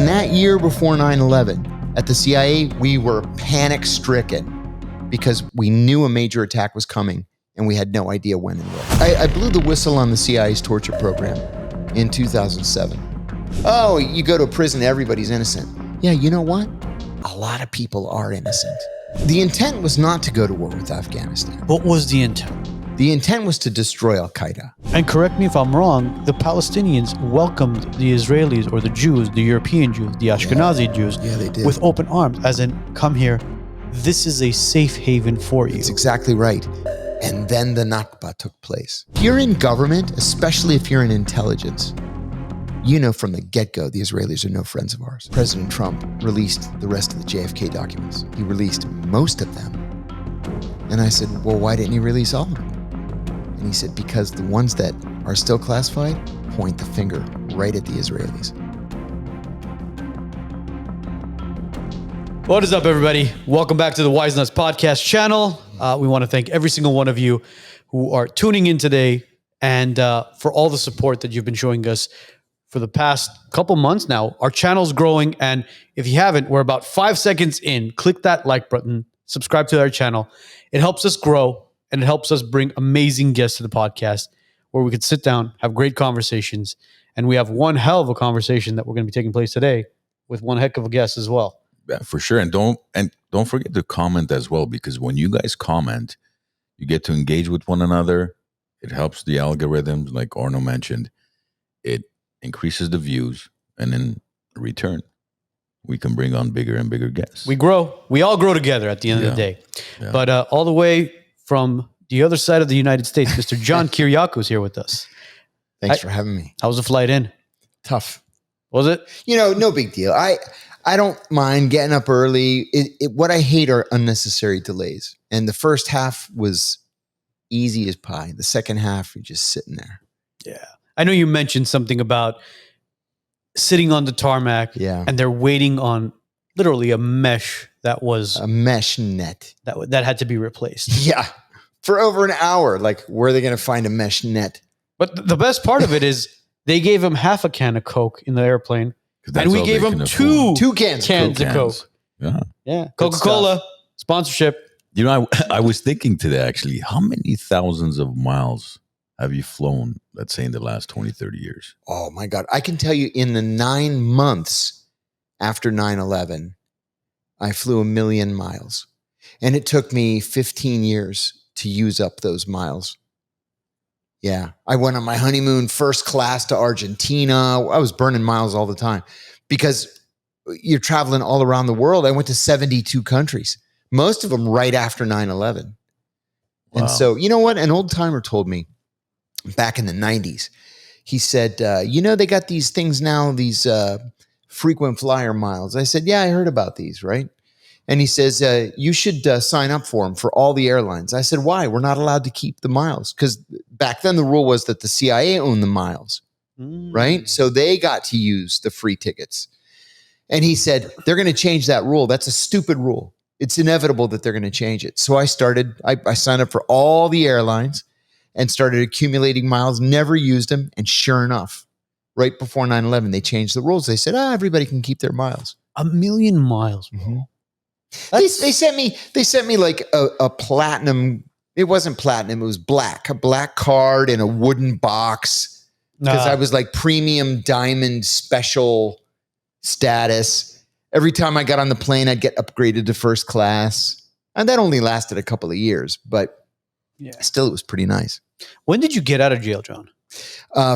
that year before 9/11, at the CIA, we were panic-stricken because we knew a major attack was coming and we had no idea when and where. I blew the whistle on the CIA's torture program in 2007. Oh, you go to a prison, everybody's innocent. Yeah, you know what? A lot of people are innocent. The intent was not to go to war with Afghanistan. What was the intent? The intent was to destroy Al-Qaeda. And correct me if I'm wrong, the Palestinians welcomed the Israelis or the Jews, the European Jews, the Ashkenazi Jews, they did. with open arms, as in, come here, this is a safe haven for you. That's exactly right. And then the Nakba took place. If you're in government, especially if you're in intelligence, you know from the get-go the Israelis are no friends of ours. President Trump released the rest of the JFK documents. He released most of them. And I said, well, why didn't he release all of them? And he said, because the ones that are still classified point the finger right at the Israelis. What is up, everybody? Welcome back to the Wise Nuts Podcast channel. We want to thank every single one of you who are tuning in today and for all the support that you've been showing us for the past couple months now. Our channel's growing, and if you haven't, we're about 5 seconds in. Click that like button, subscribe to our channel. It helps us grow, and it helps us bring amazing guests to the podcast where we could sit down, have great conversations, and we have one hell of a conversation that we're going to be taking place today with one heck of a guest as well. Yeah, for sure. And don't forget to comment as well, because when you guys comment, you get to engage with one another. It helps the algorithms, like Arno mentioned. It increases the views, and in return, we can bring on bigger and bigger guests. We grow. We all grow together at the end of the day. Yeah. But all the way from the other side of the United States, Mr. John Kiriakou is here with us. Thanks for having me. How was the flight in? Tough. Was it? You know, no big deal. I don't mind getting up early. What I hate are unnecessary delays. And the first half was easy as pie. The second half, you're just sitting there. Yeah. I know you mentioned something about sitting on the tarmac and they're waiting on literally a mesh that was... A mesh net. That had to be replaced. Yeah. For over an hour. Like, where are they going to find a mesh net? But the best part of it is they gave him half a can of Coke in the airplane. And we gave him two cans of Coke. Yeah. Coca-Cola, sponsorship. You know, I was thinking today, actually, how many thousands of miles have you flown, let's say, in the last 20, 30 years? Oh, my God. I can tell you in the 9 months after 9/11, I flew 1 million miles. And it took me 15 years to use up those miles. Yeah. I went on my honeymoon first class to Argentina. I was burning miles all the time because you're traveling all around the world. I went to 72 countries, most of them right after 9/11. Wow. And so, you know what? An old timer told me back in the 90s, he said, you know, they got these things now, these frequent flyer miles. I said, yeah, I heard about these, right? And he says, you should sign up for them for all the airlines. I said, why? We're not allowed to keep the miles. Because back then the rule was that the CIA owned the miles, right? So they got to use the free tickets. And he said, they're going to change that rule. That's a stupid rule. It's inevitable that they're going to change it. So I signed up for all the airlines and started accumulating miles, never used them. And sure enough, right before 9/11, they changed the rules. They said, everybody can keep their miles. 1 million miles, bro. Mm-hmm. They sent me like a platinum. It wasn't platinum. It was black, a black card in a wooden box because I was like premium diamond special status. Every time I got on the plane, I'd get upgraded to first class. And that only lasted a couple of years, but still it was pretty nice. When did you get out of jail, John?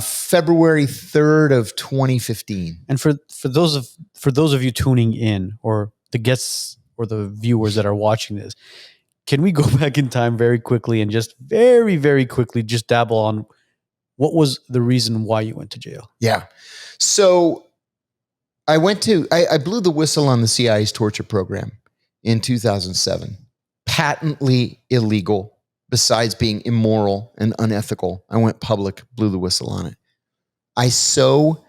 February 3rd of 2015. And for those of you tuning in, or the guests or the viewers that are watching this, can we go back in time very quickly and just very, very quickly just dabble on what was the reason why you went to jail? Yeah. So I blew the whistle on the CIA's torture program in 2007. Patently illegal, besides being immoral and unethical. I went public, blew the whistle on it. I so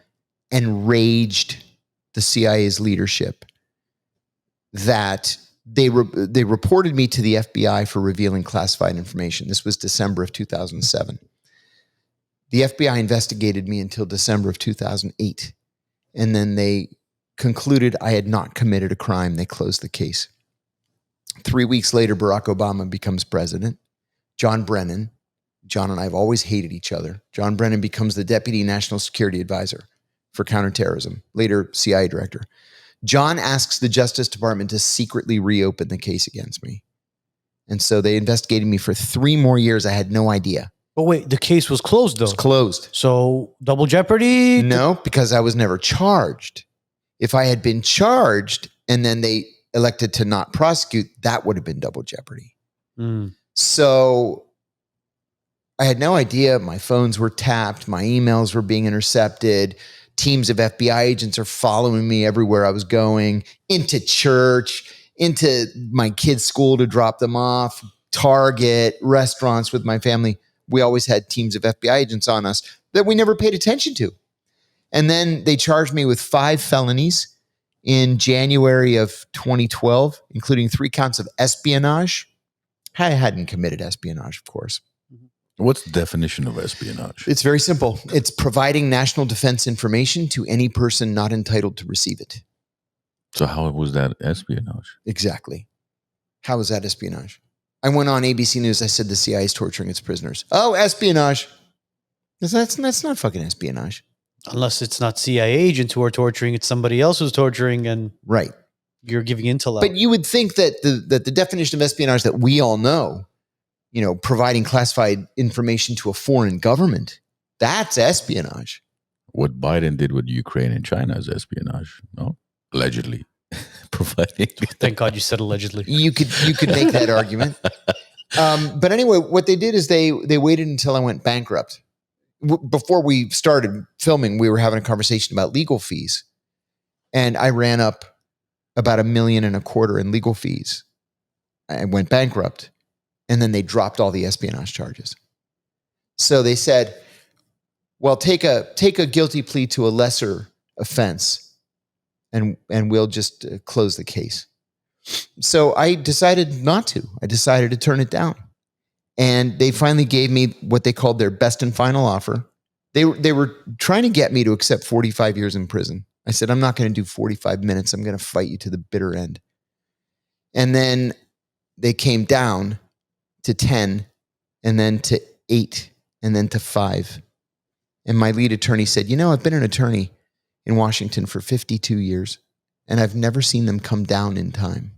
enraged the CIA's leadership that they reported me to the FBI for revealing classified information. This was December of 2007. The FBI investigated me until December of 2008. And then they concluded I had not committed a crime. They closed the case. 3 weeks later, Barack Obama becomes president. John and I have always hated each other. John Brennan becomes the Deputy National Security Advisor for Counterterrorism, later CIA Director. John asks the Justice Department to secretly reopen the case against me. And so they investigated me for 3 more years. I had no idea. But wait, the case was closed though. It was closed. So double jeopardy? No, because I was never charged. If I had been charged and then they elected to not prosecute, that would have been double jeopardy. So I had no idea. My phones were tapped. My emails were being intercepted. Teams of FBI agents are following me everywhere I was going, into church, into my kids' school to drop them off, Target, restaurants with my family. We always had teams of FBI agents on us that we never paid attention to. And then they charged me with 5 felonies in January of 2012, including 3 counts of espionage. I hadn't committed espionage, of course. What's the definition of espionage? It's very simple. It's providing national defense information to any person not entitled to receive it. So how was that espionage? Exactly. How was that espionage? I went on ABC News. I said the CIA is torturing its prisoners. Oh, espionage. That's not fucking espionage. Unless it's not CIA agents who are torturing, it's somebody else who's torturing, and right. You're giving intel out. But you would think that the definition of espionage that we all know, providing classified information to a foreign government, that's espionage. What Biden did with Ukraine and China is espionage, no? Allegedly. Providing. Thank God you said allegedly. You could make that argument. But anyway, what they did is they waited until I went bankrupt. Before we started filming, we were having a conversation about legal fees. And I ran up about $1.25 million in legal fees. I went bankrupt. And then they dropped all the espionage charges. So they said, well, take a guilty plea to a lesser offense and we'll just close the case. So I decided not to. I decided to turn it down. And they finally gave me what they called their best and final offer. They were trying to get me to accept 45 years in prison. I said, I'm not going to do 45 minutes. I'm going to fight you to the bitter end. And then they came down to 10, and then to 8, and then to 5. And my lead attorney said, I've been an attorney in Washington for 52 years, and I've never seen them come down in time.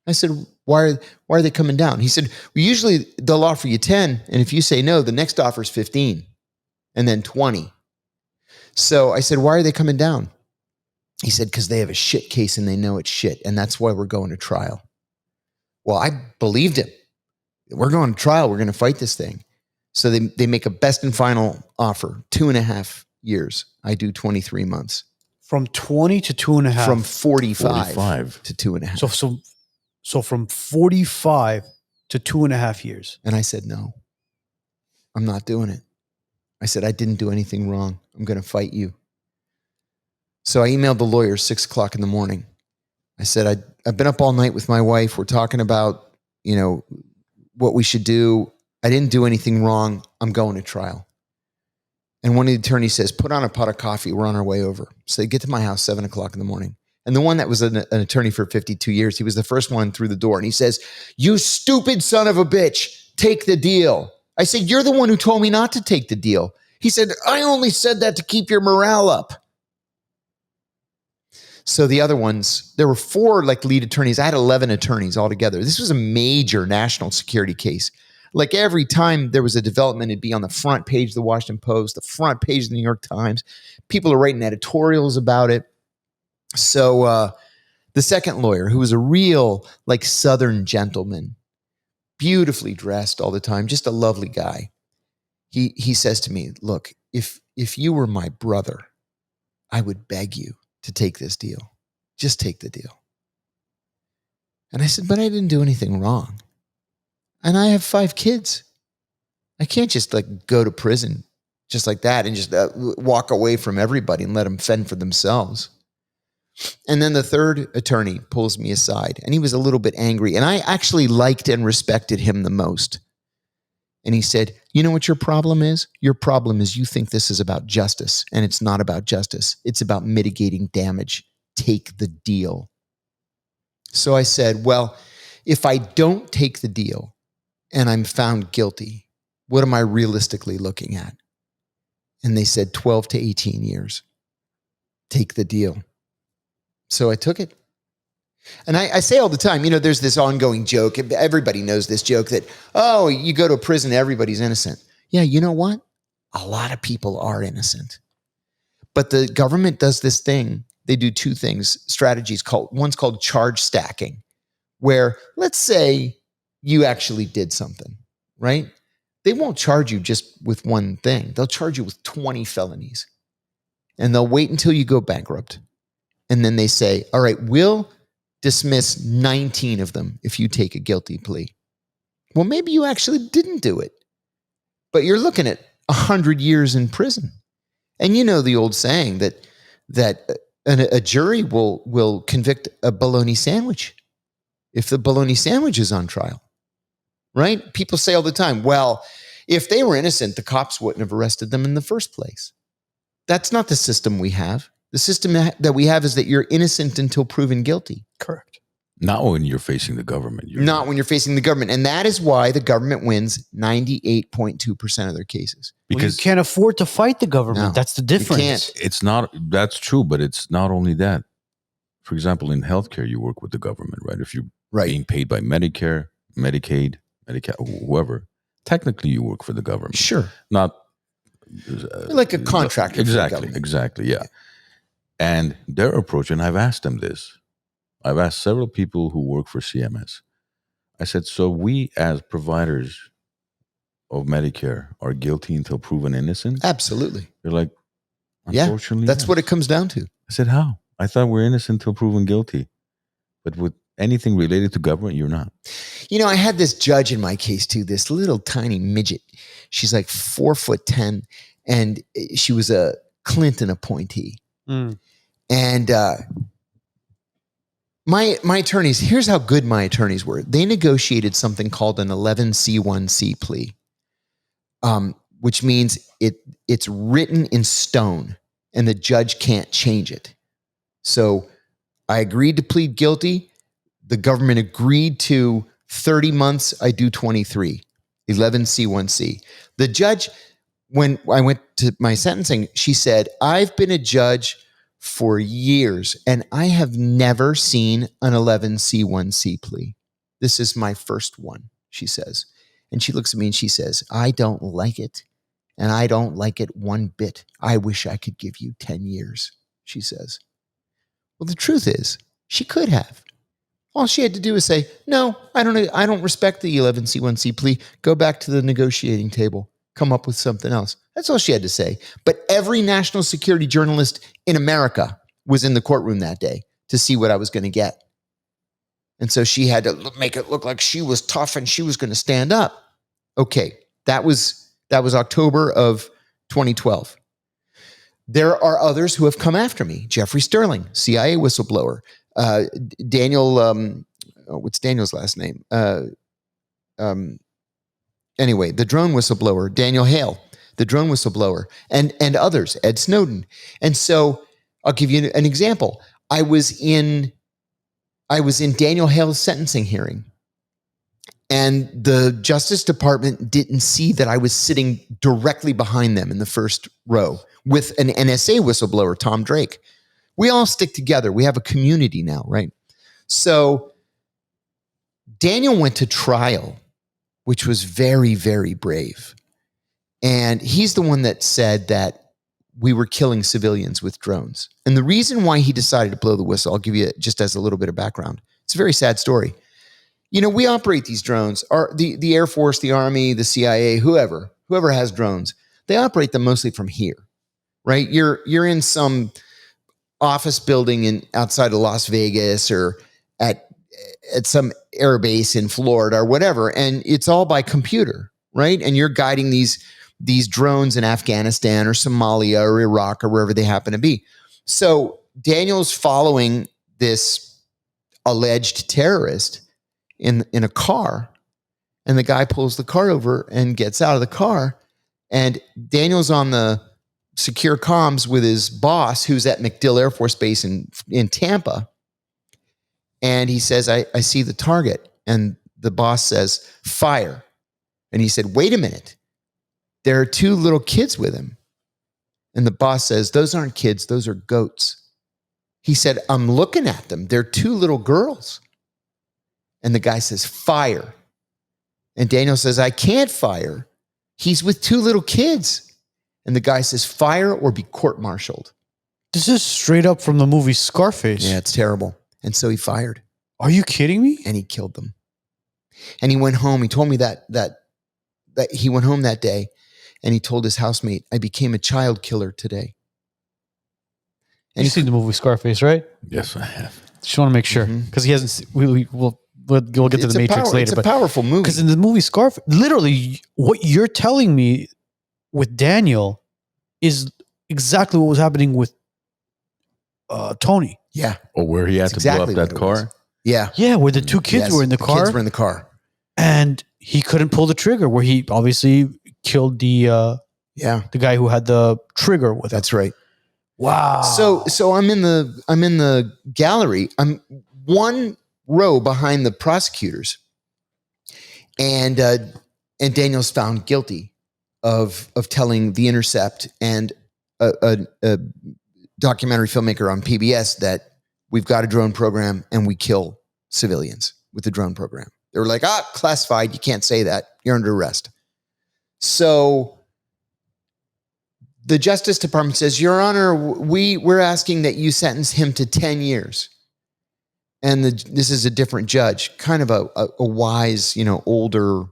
I said, why are they coming down? He said, well, usually they'll offer you 10, and if you say no, the next offer is 15, and then 20. So I said, why are they coming down? He said, because they have a shit case and they know it's shit, and that's why we're going to trial. Well, I believed him. We're going to trial. We're going to fight this thing. So they make a best and final offer, 2.5 years. I do 23 months. From 20 to 2.5. From 45 to 2.5. So from 45 to 2.5 years. And I said, no, I'm not doing it. I said, I didn't do anything wrong. I'm going to fight you. So I emailed the lawyer 6:00 in the morning. I said, I've been up all night with my wife. We're talking about, what we should do. I didn't do anything wrong. I'm going to trial. And one of the attorneys says, put on a pot of coffee. We're on our way over. So they get to my house 7:00 in the morning. And the one that was an attorney for 52 years, he was the first one through the door. And he says, you stupid son of a bitch, take the deal. I said, you're the one who told me not to take the deal. He said, I only said that to keep your morale up. So the other ones, there were 4 lead attorneys. I had 11 attorneys altogether. This was a major national security case. Like every time there was a development, it'd be on the front page of the Washington Post, the front page of the New York Times. People are writing editorials about it. So the second lawyer, who was a real Southern gentleman, beautifully dressed all the time, just a lovely guy. He says to me, look, if you were my brother, I would beg you to take this deal. Just take the deal. And I said, but I didn't do anything wrong. And I have 5 kids. I can't just go to prison just like that and just walk away from everybody and let them fend for themselves. And then the third attorney pulls me aside, and he was a little bit angry. And I actually liked and respected him the most. And he said, you know what your problem is? Your problem is you think this is about justice, and it's not about justice. It's about mitigating damage. take the deal. So I said, well, if I don't take the deal and I'm found guilty, what am I realistically looking at? And they said 12 to 18 years. Take the deal. So I took it. And I say all the time, there's this ongoing joke. Everybody knows this joke that, oh, you go to prison, everybody's innocent. Yeah, you know what? A lot of people are innocent. But the government does this thing. They do two things, strategies. One's called charge stacking, where let's say you actually did something, right? They won't charge you just with one thing. They'll charge you with 20 felonies. And they'll wait until you go bankrupt. And then they say, all right, we'll dismiss 19 of them if you take a guilty plea. Well, maybe you actually didn't do it, but you're looking at 100 years in prison. And you know the old saying that a jury will convict a bologna sandwich if the bologna sandwich is on trial, right? People say all the time, well, if they were innocent, the cops wouldn't have arrested them in the first place. That's not the system we have. The system that we have is that you're innocent until proven guilty. Correct. Not when you're facing the government. Not when you're facing the government. And that is why the government wins 98.2% of their cases. Because you can't afford to fight the government. No, that's the difference. you can't. It's not, that's true, but it's not only that. For example, in healthcare, you work with the government, right? If you're being paid by Medicare, Medicaid, whoever, technically you work for the government. Sure. Not like a contractor. Exactly. Yeah. And their approach, and I've asked them this. I've asked several people who work for CMS. I said, so we as providers of Medicare are guilty until proven innocent? Absolutely. They're like, unfortunately, that's what it comes down to. I said, how? I thought we're innocent until proven guilty. But with anything related to government, you're not. I had this judge in my case too, this little tiny midget. She's like 4'10", and she was a Clinton appointee. Mm. And my attorneys, here's how good my attorneys were. They negotiated something called an 11C1C plea, which means it's written in stone and the judge can't change it. So I agreed to plead guilty. The government agreed to 30 months. I do 23, 11C1C. The judge, when I went to my sentencing, she said, I've been a judge for years, and I have never seen an 11C1C plea. This is my first one, she says. And she looks at me and she says, I don't like it, and I don't like it one bit. I wish I could give you 10 years, she says. Well, the truth is, she could have. All she had to do was say, no, I don't respect the 11C1C plea. Go back to the negotiating table. Come up with something else. That's all she had to say. But every national security journalist in America was in the courtroom that day to see what I was going to get. And so she had to make it look like she was tough and she was going to stand up. Okay, that was October of 2012. There are others who have come after me. Jeffrey Sterling, CIA whistleblower. Daniel, what's Daniel's last name? Anyway, the drone whistleblower, Daniel Hale, the drone whistleblower, and others, Ed Snowden. And so I'll give you an example. I was in Daniel Hale's sentencing hearing, and the Justice Department didn't see that I was sitting directly behind them in the first row with an NSA whistleblower, Tom Drake. We all stick together. We have a community now, right? So Daniel went to trial, which was very, very brave. And he's the one that said that we were killing civilians with drones. And the reason why he decided to blow the whistle, I'll give you just as a little bit of background. It's a very sad story. We operate these drones, the Air Force, the Army, the CIA, whoever has drones, they operate them mostly from here, right? You're in some office building outside of Las Vegas or at some air base in Florida or whatever, and it's all by computer, right? And you're guiding these drones in Afghanistan or Somalia or Iraq or wherever they happen to be. So Daniel's following this alleged terrorist in a car, and the guy pulls the car over and gets out of the car, and Daniel's on the secure comms with his boss, who's at MacDill Air Force Base in Tampa. And he says, I see the target. And the boss says, fire. And he said, wait a minute. There are 2 little kids with him. And the boss says, those aren't kids, those are goats. He said, I'm looking at them. They're 2 little girls. And the guy says, fire. And Daniel says, I can't fire. He's with 2 little kids. And the guy says, fire or be court-martialed. This is straight up from the movie Scarface. Yeah, it's terrible. And so he fired. Are you kidding me? And he killed them. And he went home. He told me that he went home that day and he told his housemate, I became a child killer today. And You've seen the movie Scarface, right? Yes, I have. Just want to make sure because he hasn't. We'll get to the Matrix later. It's a powerful movie. Because in the movie Scarface, literally, what you're telling me with Daniel is exactly what was happening with Tony. Yeah. Or where he had to blow up that car. Yeah. Yeah, where the 2 kids were in the car. Kids were in the car. And he couldn't pull the trigger, where he obviously killed the guy who had the trigger with him. That's right. Wow. So I'm in the gallery. I'm 1 row behind the prosecutors. And Daniel's found guilty of telling The Intercept and a documentary filmmaker on PBS that we've got a drone program and we kill civilians with the drone program. They were like, classified. You can't say that. You're under arrest. So the Justice Department says, Your Honor, we're asking that you sentence him to 10 years. And this is a different judge, kind of a wise, older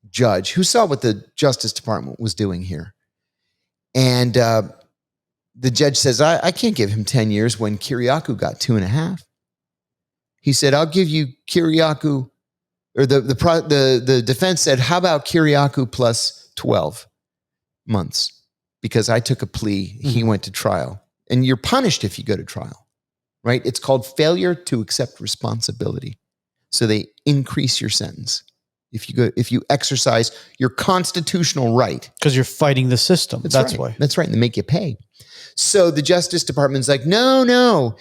judge who saw what the Justice Department was doing here. And the judge says, I can't give him 10 years when Kiriakou got 2.5. He said, I'll give you Kiriakou, or the defense said, how about Kiriakou plus 12 months? Because I took a plea, he went to trial. And you're punished if you go to trial, right? It's called failure to accept responsibility. So they increase your sentence if you exercise your constitutional right. Because you're fighting the system. That's right. why. That's right. And they make you pay. So the Justice Department's like, no.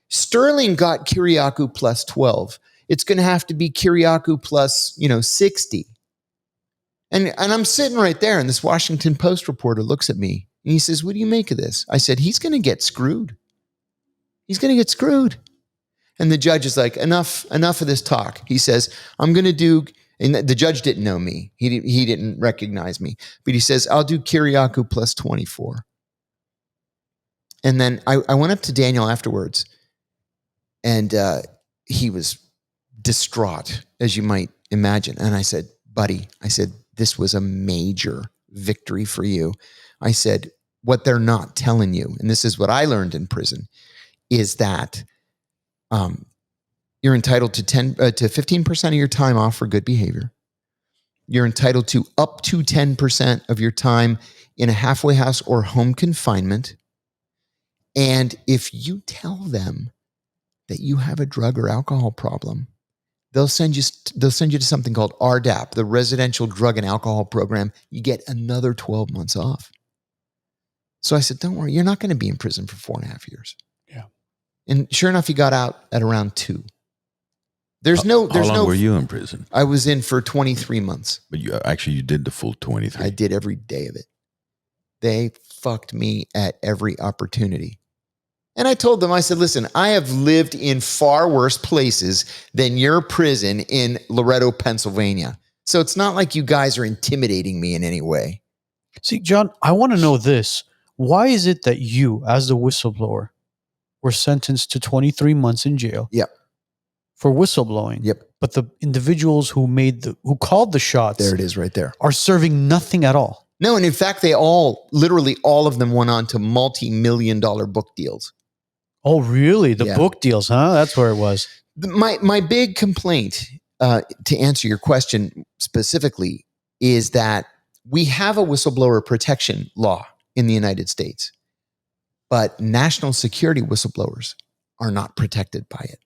Sterling got Kiriakou plus 12. It's going to have to be Kiriakou plus, 60. And I'm sitting right there, and this Washington Post reporter looks at me, and he says, what do you make of this? I said, he's going to get screwed. He's going to get screwed. And the judge is like, enough of this talk. He says, I'm going to do, and the judge didn't know me. He didn't recognize me. But he says, I'll do Kiriakou plus 24. And then I went up to Daniel afterwards, and he was distraught, as you might imagine. And I said, buddy, this was a major victory for you. I said, what they're not telling you, and this is what I learned in prison, is that you're entitled to 15% of your time off for good behavior. You're entitled to up to 10% of your time in a halfway house or home confinement. And if you tell them that you have a drug or alcohol problem, they'll send you to something called RDAP, the Residential Drug and Alcohol Program. You get another 12 months off. So I said, don't worry, you're not going to be in prison for 4.5 years. Yeah. And sure enough, he got out at around 2. How long were you in prison? I was in for 23 months. But you did the full 23. I did every day of it. They fucked me at every opportunity. And I told them, I said, listen, I have lived in far worse places than your prison in Loretto, Pennsylvania. So it's not like you guys are intimidating me in any way. See, John, I want to know this. Why is it that you, as the whistleblower, were sentenced to 23 months in jail? Yep. For whistleblowing. Yep. But the individuals who called the shots, there it is right there, are serving nothing at all. No, and in fact, literally all of them went on to multi-million-dollar book deals. Oh, really? The book deals, huh? That's where it was. My big complaint, to answer your question specifically, is that we have a whistleblower protection law in the United States, but national security whistleblowers are not protected by it.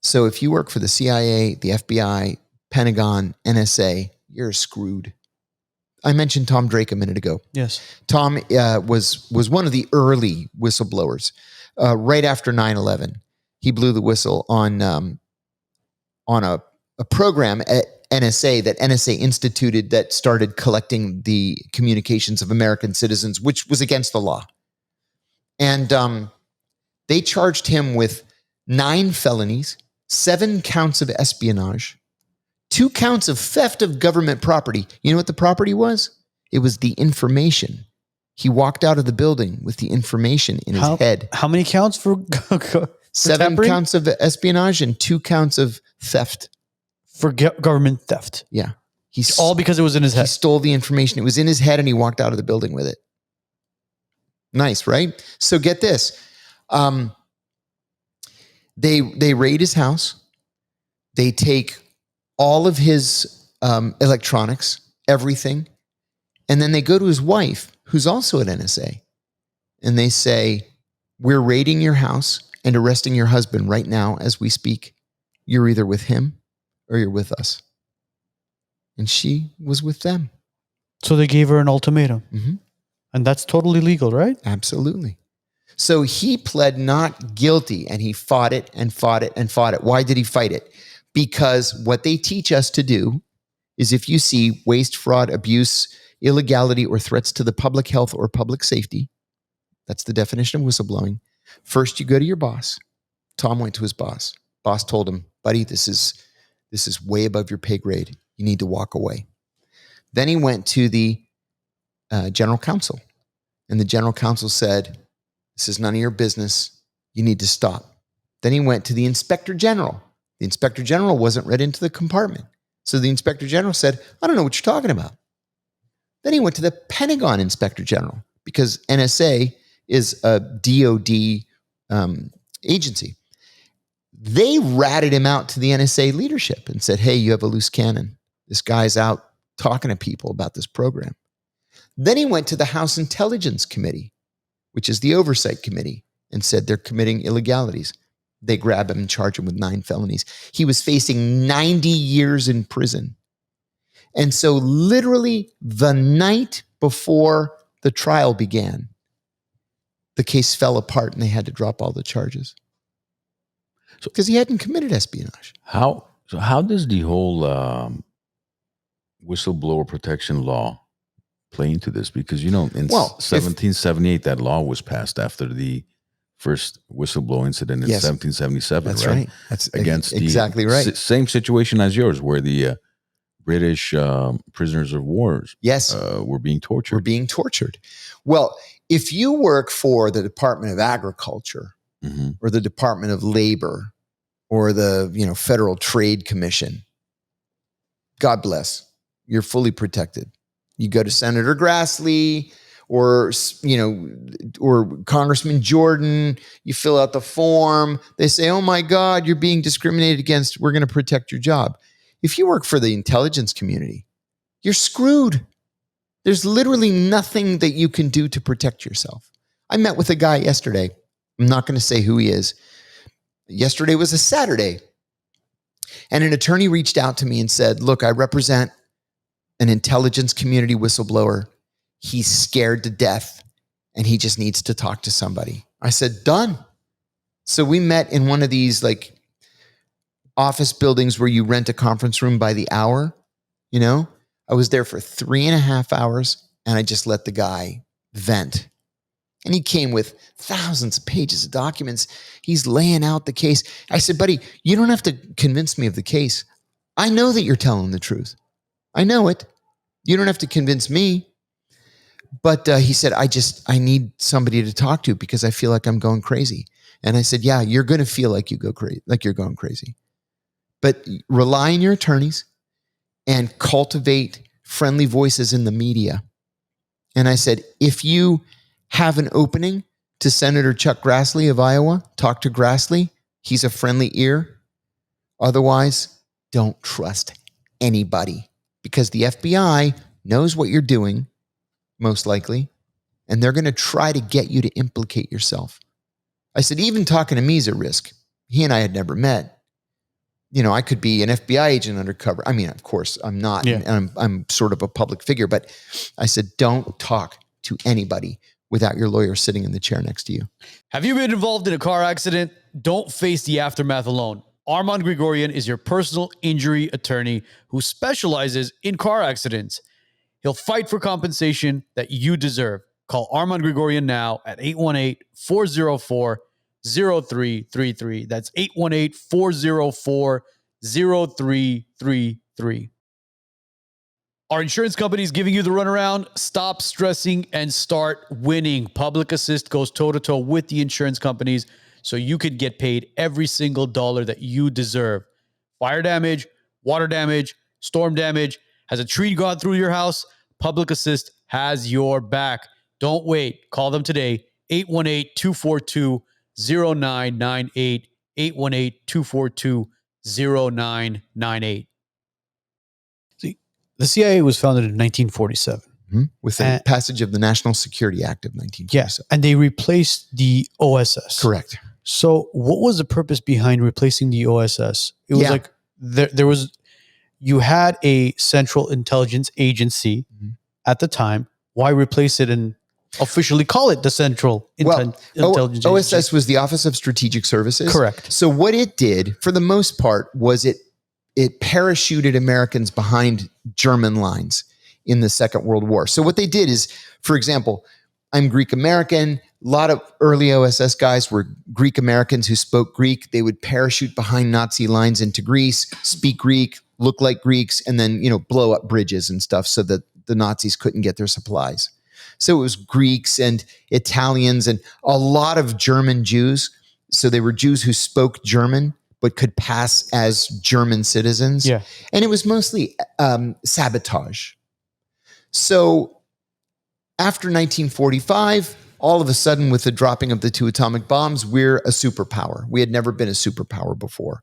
So if you work for the CIA, the FBI, Pentagon, NSA, you're screwed. I mentioned Tom Drake a minute ago. Yes. Tom was one of the early whistleblowers. Right after 9/11, he blew the whistle on a program at NSA that NSA instituted that started collecting the communications of American citizens, which was against the law. And they charged him with 9 felonies, 7 counts of espionage, 2 counts of theft of government property. You know what the property was? It was the information. He walked out of the building with the information in his head. How many counts for 7 tampering? counts of espionage and 2 counts of theft. For government theft. Yeah. All because it was in his He head. stole the information. It was in his head and he walked out of the building with it. Nice, right? So get this. They raid his house. They take all of his electronics, everything. And then they go to his wife, who's also at NSA. And they say, we're raiding your house and arresting your husband right now as we speak. You're either with him or you're with us. And she was with them. So they gave her an ultimatum. Mm-hmm. And that's totally legal, right? Absolutely. So he pled not guilty and he fought it and fought it and fought it. Why did he fight it? Because what they teach us to do is if you see waste, fraud, abuse, illegality, or threats to the public health or public safety, that's the definition of whistleblowing. First, you go to your boss. Tom went to his boss. Boss told him, buddy, this is way above your pay grade. You need to walk away. Then he went to the general counsel. And the general counsel said, this is none of your business. You need to stop. Then he went to the inspector general. The inspector general wasn't read into the compartment. So the inspector general said, I don't know what you're talking about. Then he went to the Pentagon inspector general because NSA is a DOD agency. They ratted him out to the NSA leadership and said, hey, you have a loose cannon. This guy's out talking to people about this program. Then he went to the House Intelligence Committee, which is the oversight committee, and said they're committing illegalities. They grab him and charge him with 9 felonies. He was facing 90 years in prison. And so literally the night before the trial began, the case fell apart and they had to drop all the charges. Because he hadn't committed espionage. How does the whole whistleblower protection law play into this? Because, in 1778, that law was passed after the first whistleblower incident in 1777. That's right. right. That's against exactly the right. Same situation as yours, where the British prisoners of war were being tortured. Well, if you work for the Department of Agriculture or the Department of Labor or the Federal Trade Commission, God bless, you're fully protected. You go to Senator Grassley or Congressman Jordan, you fill out the form. They say, oh my God, you're being discriminated against. We're going to protect your job. If you work for the intelligence community, you're screwed. There's literally nothing that you can do to protect yourself. I met with a guy yesterday. I'm not going to say who he is. Yesterday was a Saturday. And an attorney reached out to me and said, look, I represent an intelligence community whistleblower. He's scared to death and he just needs to talk to somebody. I said, done. So we met in one of these office buildings where you rent a conference room by the hour. I was there for 3.5 hours and I just let the guy vent. And he came with thousands of pages of documents. He's laying out the case. I said, buddy, you don't have to convince me of the case. I know that you're telling the truth. I know it. You don't have to convince me. But he said, I need somebody to talk to because I feel like I'm going crazy. And I said, yeah, you're going to feel like you're going crazy. But rely on your attorneys and cultivate friendly voices in the media. And I said, if you have an opening to Senator Chuck Grassley of Iowa, talk to Grassley. He's a friendly ear. Otherwise, don't trust anybody because the FBI knows what you're doing, most likely, and they're going to try to get you to implicate yourself. I said, even talking to me is a risk. He and I had never met. I could be an FBI agent undercover. I mean, of course, I'm not. Yeah. And I'm sort of a public figure. But I said, don't talk to anybody without your lawyer sitting in the chair next to you. Have you been involved in a car accident? Don't face the aftermath alone. Arman Grigorian is your personal injury attorney who specializes in car accidents. He'll fight for compensation that you deserve. Call Arman Grigorian now at 818-404-0333. That's 818-404-0333. Our insurance company is giving you the runaround. Stop stressing and start winning. Public Assist goes toe-to-toe with the insurance companies so you can get paid every single dollar that you deserve. Fire damage, water damage, storm damage. Has a tree gone through your house? Public Assist has your back. Don't wait. Call them today. 818-242-0998. 818-242-0998. The CIA was founded in 1947. With the passage of the National Security Act of 1947. Yes, and they replaced the OSS. Correct. So what was the purpose behind replacing the OSS? It was like you had a central intelligence agency at the time. Why replace it and officially call it the Central Intelligence Agency? OSS was the Office of Strategic Services. Correct. So what it did, for the most part, was it parachuted Americans behind German lines in the Second World War. So what they did is, for example, I'm Greek American. A lot of early OSS guys were Greek Americans who spoke Greek. They would parachute behind Nazi lines into Greece, speak Greek, look like Greeks, and then, blow up bridges and stuff so that the Nazis couldn't get their supplies. So it was Greeks and Italians and a lot of German Jews. So they were Jews who spoke German but could pass as German citizens. Yeah. And it was mostly sabotage. So after 1945, all of a sudden, with the dropping of the 2 atomic bombs, we're a superpower. We had never been a superpower before.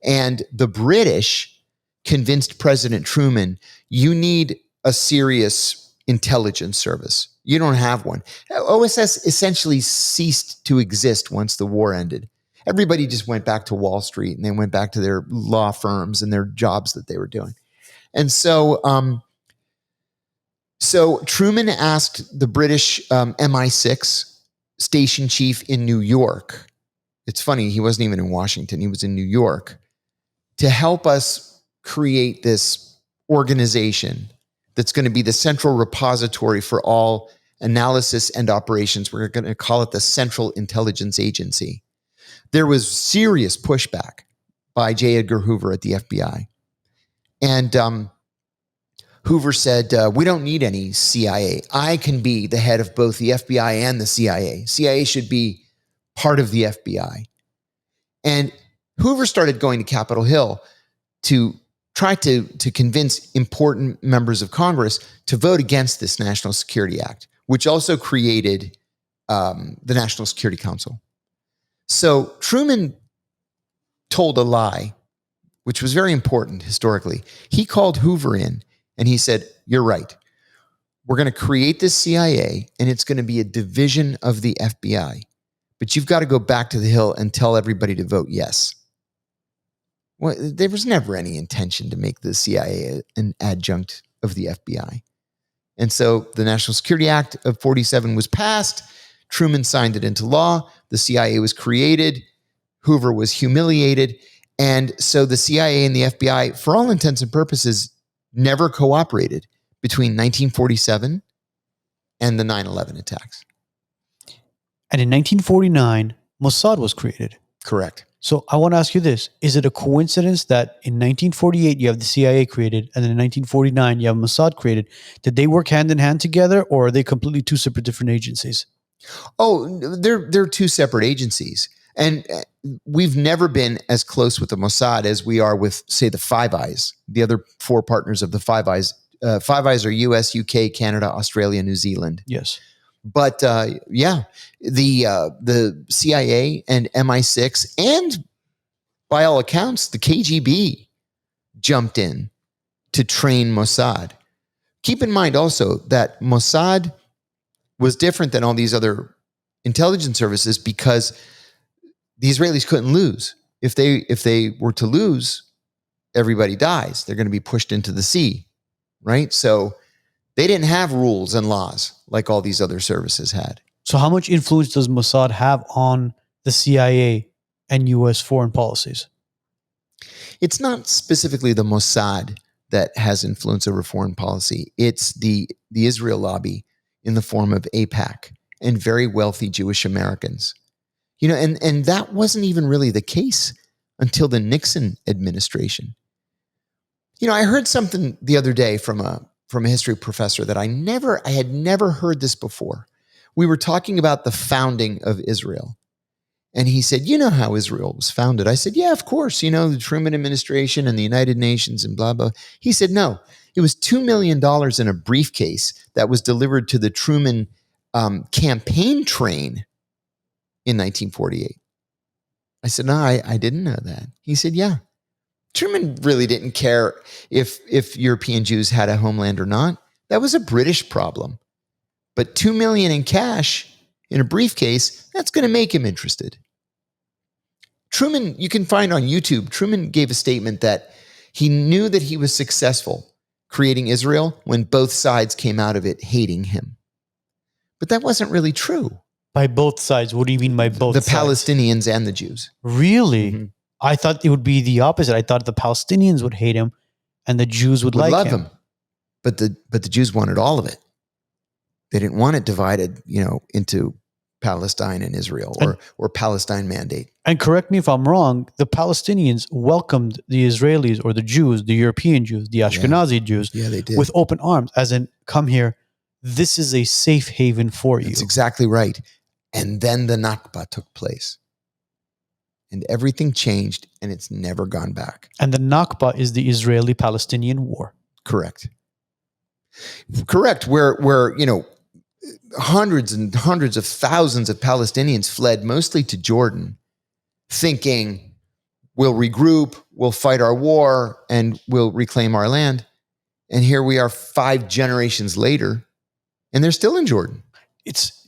And the British convinced President Truman, you need a serious intelligence service. You don't have one. OSS essentially ceased to exist once the war ended. Everybody just went back to Wall Street and they went back to their law firms and their jobs that they were doing. And so Truman asked the British MI6 station chief in New York. It's funny, he wasn't even in Washington. He was in New York to help us create this organization that's going to be the central repository for all analysis and operations. We're going to call it the Central Intelligence Agency. There was serious pushback by J. Edgar Hoover at the FBI. And Hoover said, we don't need any CIA. I can be the head of both the FBI and the CIA. CIA should be part of the FBI. And Hoover started going to Capitol Hill to try to convince important members of Congress to vote against this National Security Act, which also created the National Security Council. So Truman told a lie, which was very important historically. He called Hoover in and he said, you're right. We're going to create this CIA and it's going to be a division of the FBI. But you've got to go back to the Hill and tell everybody to vote yes. Well, there was never any intention to make the CIA an adjunct of the FBI. And so the National Security Act of 1947 was passed. Truman signed it into law. The CIA was created. Hoover was humiliated. And so the CIA and the FBI, for all intents and purposes, never cooperated between 1947 and the 9/11 attacks. And in 1949, Mossad was created. Correct. So I want to ask you this. Is it a coincidence that in 1948 you have the CIA created and then in 1949 you have Mossad created? Did they work hand in hand together or are they completely two separate different agencies? Oh, they're two separate agencies. And we've never been as close with the Mossad as we are with, say, the Five Eyes, the other four partners of the Five Eyes. Five Eyes are US, UK, Canada, Australia, New Zealand. Yes. But the CIA and MI6 and, by all accounts, the KGB jumped in to train Mossad. Keep in mind also that Mossad was different than all these other intelligence services because the Israelis couldn't lose. If they were to lose, everybody dies. They're going to be pushed into the sea, right? So they didn't have rules and laws like all these other services had. So how much influence does Mossad have on the CIA and U.S. foreign policies? It's not specifically the Mossad that has influence over foreign policy. It's the Israel lobby in the form of AIPAC and very wealthy Jewish Americans. You know, and that wasn't even really the case until the Nixon administration. You know, I heard something the other day from a history professor that I had never heard this before. We were talking about the founding of Israel. And he said, you know how Israel was founded? I said, yeah, of course. You know, the Truman administration and the United Nations and blah, blah. He said, no, it was $2 million in a briefcase that was delivered to the Truman campaign train in 1948. I said, no, I didn't know that. He said, yeah. Truman really didn't care if European Jews had a homeland or not. That was a British problem. But $2 million in cash in a briefcase, that's going to make him interested. Truman, you can find on YouTube, Truman gave a statement that he knew that he was successful creating Israel when both sides came out of it hating him. But that wasn't really true. By both sides? What do you mean by both sides? The Palestinians and the Jews. Really? Mm-hmm. I thought it would be the opposite. I thought the Palestinians would hate him and the Jews would like love him. But the Jews wanted all of it. They didn't want it divided, you know, into Palestine and Israel or Palestine mandate. And correct me if I'm wrong, the Palestinians welcomed the Israelis or the Jews, the European Jews, the Ashkenazi Jews, they did. with open arms, as in, come here, this is a safe haven for you. That's exactly right. And then the Nakba took place. And everything changed, and it's never gone back. And the Nakba is the Israeli-Palestinian war. Correct. Where you know, hundreds and hundreds of thousands of Palestinians fled mostly to Jordan, thinking we'll regroup, we'll fight our war, and we'll reclaim our land. And here we are 5 generations later, and they're still in Jordan.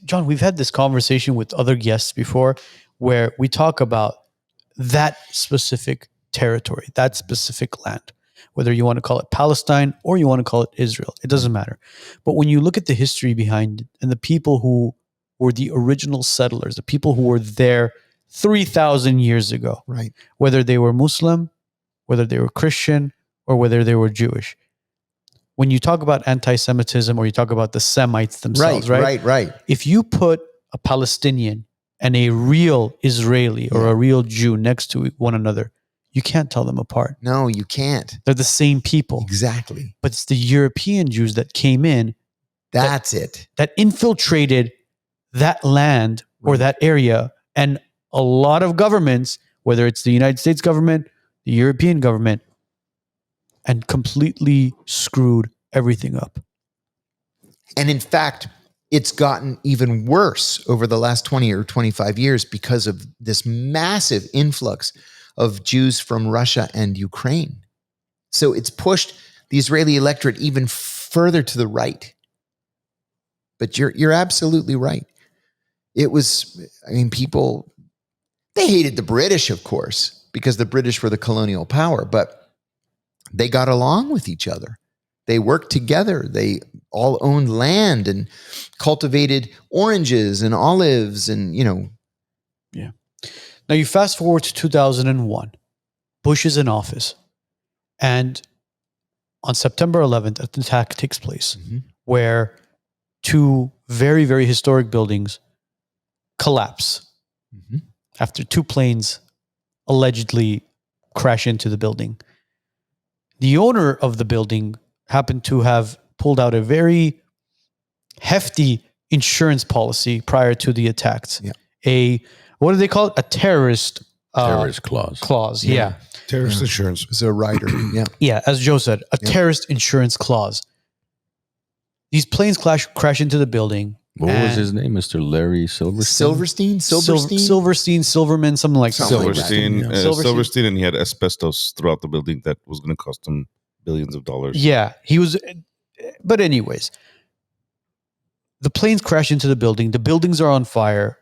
John, we've had this conversation with other guests before where we talk about that specific territory, that specific land, whether you want to call it Palestine or you want to call it Israel. It doesn't matter. But when you look at the history behind it and the people who were the original settlers, the people who were there 3,000 years ago, right? Whether they were Muslim, whether they were Christian, or whether they were Jewish. When you talk about anti-Semitism or you talk about the Semites themselves, right? If you put a Palestinian and a real Israeli or a real Jew next to one another, you can't tell them apart. No, you can't. They're the same people. Exactly. But it's the European Jews that came in. That's it. That infiltrated that land or that area. And a lot of governments, whether it's the United States government, the European government, and completely screwed everything up. And in fact, it's gotten even worse over the last 20 or 25 years because of this massive influx of Jews from Russia and Ukraine. So it's pushed the Israeli electorate even further to the right. But you're absolutely right. It was, I mean, people, they hated the British, of course, because the British were the colonial power, but they got along with each other. They worked together. They all owned land and cultivated oranges and olives and, you know. Yeah. Now you fast forward to 2001. Bush is in office. And on September 11th, an attack takes place where 2 very, very historic buildings collapse after 2 planes allegedly crash into the building. The owner of the building happened to have pulled out a very hefty insurance policy prior to the attacks. Yeah. What do they call it? A terrorist clause. Yeah. Terrorist insurance. It's a rider. Yeah. Yeah. As Joe said, a terrorist insurance clause. These planes crash into the building. What was his name? Mr. Larry Silverstein? Silverstein, Silverman, something like that. Silverstein, and he had asbestos throughout the building that was going to cost him billions of dollars. Yeah, he was. But anyways, the planes crash into the building. The buildings are on fire.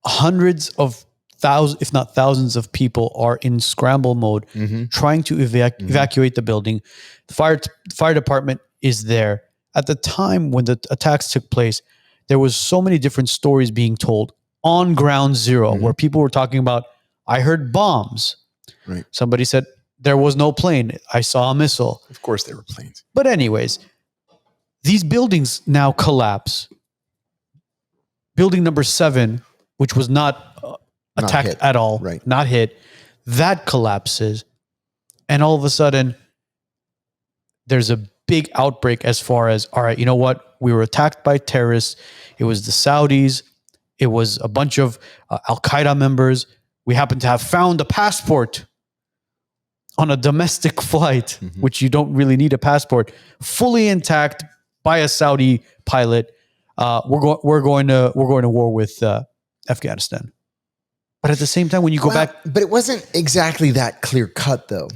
Hundreds of thousands, if not thousands of people are in scramble mode trying to evacuate the building. The fire department is there. At the time when the attacks took place, there was so many different stories being told on ground zero where people were talking about, I heard bombs. Right. Somebody said, there was no plane. I saw a missile. Of course there were planes. But anyways, these buildings now collapse. Building number 7, which was not attacked hit. at all, Right. not hit, that collapses. And all of a sudden, there's a big outbreak as far as, all right, you know what? We were attacked by terrorists. It was the Saudis. It was a bunch of Al-Qaeda members. We happen to have found a passport on a domestic flight, which you don't really need a passport, fully intact by a Saudi pilot. We're going to war with Afghanistan. But at the same time, when you go back, but it wasn't exactly that clear cut, though.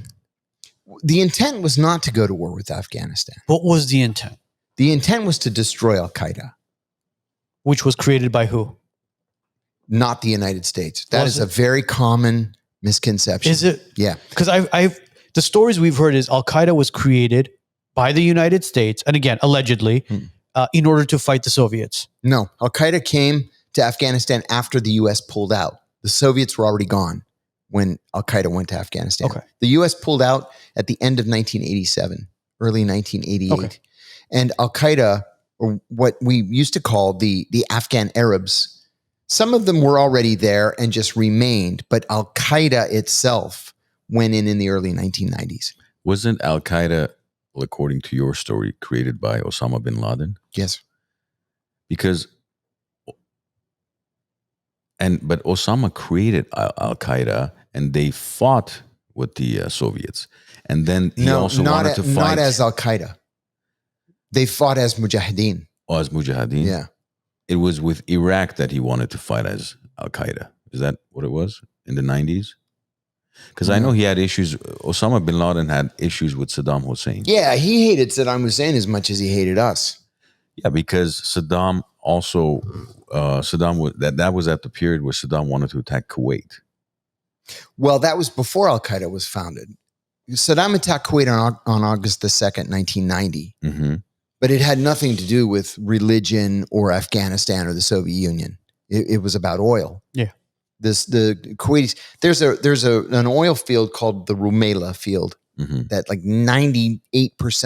The intent was not to go to war with Afghanistan. what was the intent? The intent was to destroy Al-Qaeda, Which was created by who? not the United States. That Was is a very common misconception. Is it? Yeah. Because I've the stories we've heard is Al-Qaeda was created by the United States, and again, allegedly, in order to fight the Soviets. No, Al-Qaeda came to Afghanistan after the U.S. pulled out. The Soviets were already gone when Al-Qaeda went to Afghanistan. Okay. The U.S. pulled out at the end of 1987, early 1988. Okay. And Al-Qaeda, or what we used to call the Afghan Arabs, some of them were already there and just remained, but Al-Qaeda itself went in the early 1990s. Wasn't Al-Qaeda, according to your story, created by Osama bin Laden? Yes. But Osama created Al-Qaeda, and they fought with the Soviets. And then he also wanted to fight. Not as Al-Qaeda. They fought as Mujahideen. As Mujahideen? Yeah. It was with Iraq that he wanted to fight as Al-Qaeda. Is that what it was in the 90s? Because I know he had issues. Osama bin Laden had issues with Saddam Hussein. Yeah, he hated Saddam Hussein as much as he hated us. Yeah, because Saddam also, that was at the period where Saddam wanted to attack Kuwait. Well, that was before Al-Qaeda was founded. Saddam attacked Kuwait on August the 2nd, 1990. Mm-hmm. But it had nothing to do with religion or Afghanistan or the Soviet Union. It was about oil. Yeah. The Kuwaitis, there's an oil field called the Rumaila field that like 98%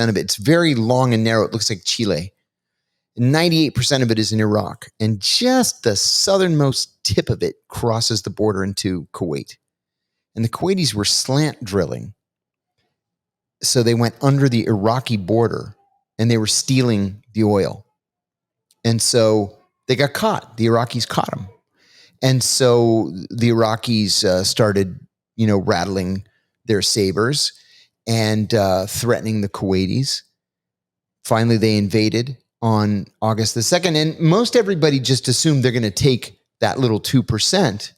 of it, it's very long and narrow. It looks like Chile. 98% of it is in Iraq. And just the southernmost tip of it crosses the border into Kuwait. And the Kuwaitis were slant drilling. So they went under the Iraqi border and they were stealing the oil. And so they got caught. The Iraqis caught them. And so the Iraqis started, rattling their sabers and threatening the Kuwaitis. Finally, they invaded on August the 2nd. And most everybody just assumed they're going to take that little 2%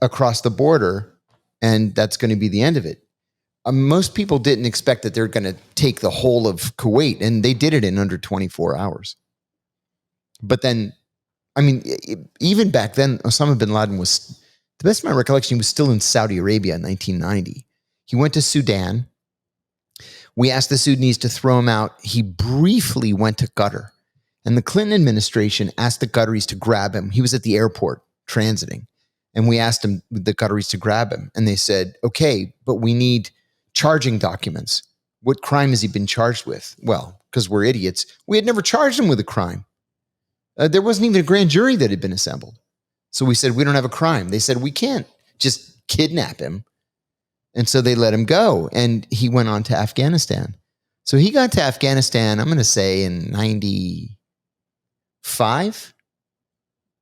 across the border, and that's going to be the end of it. Most people didn't expect that they're going to take the whole of Kuwait, and they did it in under 24 hours. But then, even back then, Osama bin Laden was, to the best of my recollection, he was still in Saudi Arabia in 1990. He went to Sudan. We asked the Sudanese to throw him out. He briefly went to Qatar. And the Clinton administration asked the Qataris to grab him. He was at the airport transiting. And we asked the Qataris to grab him. And they said, okay, but we need charging documents. What crime has he been charged with? Well, because we're idiots, we had never charged him with a crime. There wasn't even a grand jury that had been assembled. So we said, we don't have a crime. They said, we can't just kidnap him. And so they let him go. And he went on to Afghanistan. So he got to Afghanistan, I'm going to say in 95,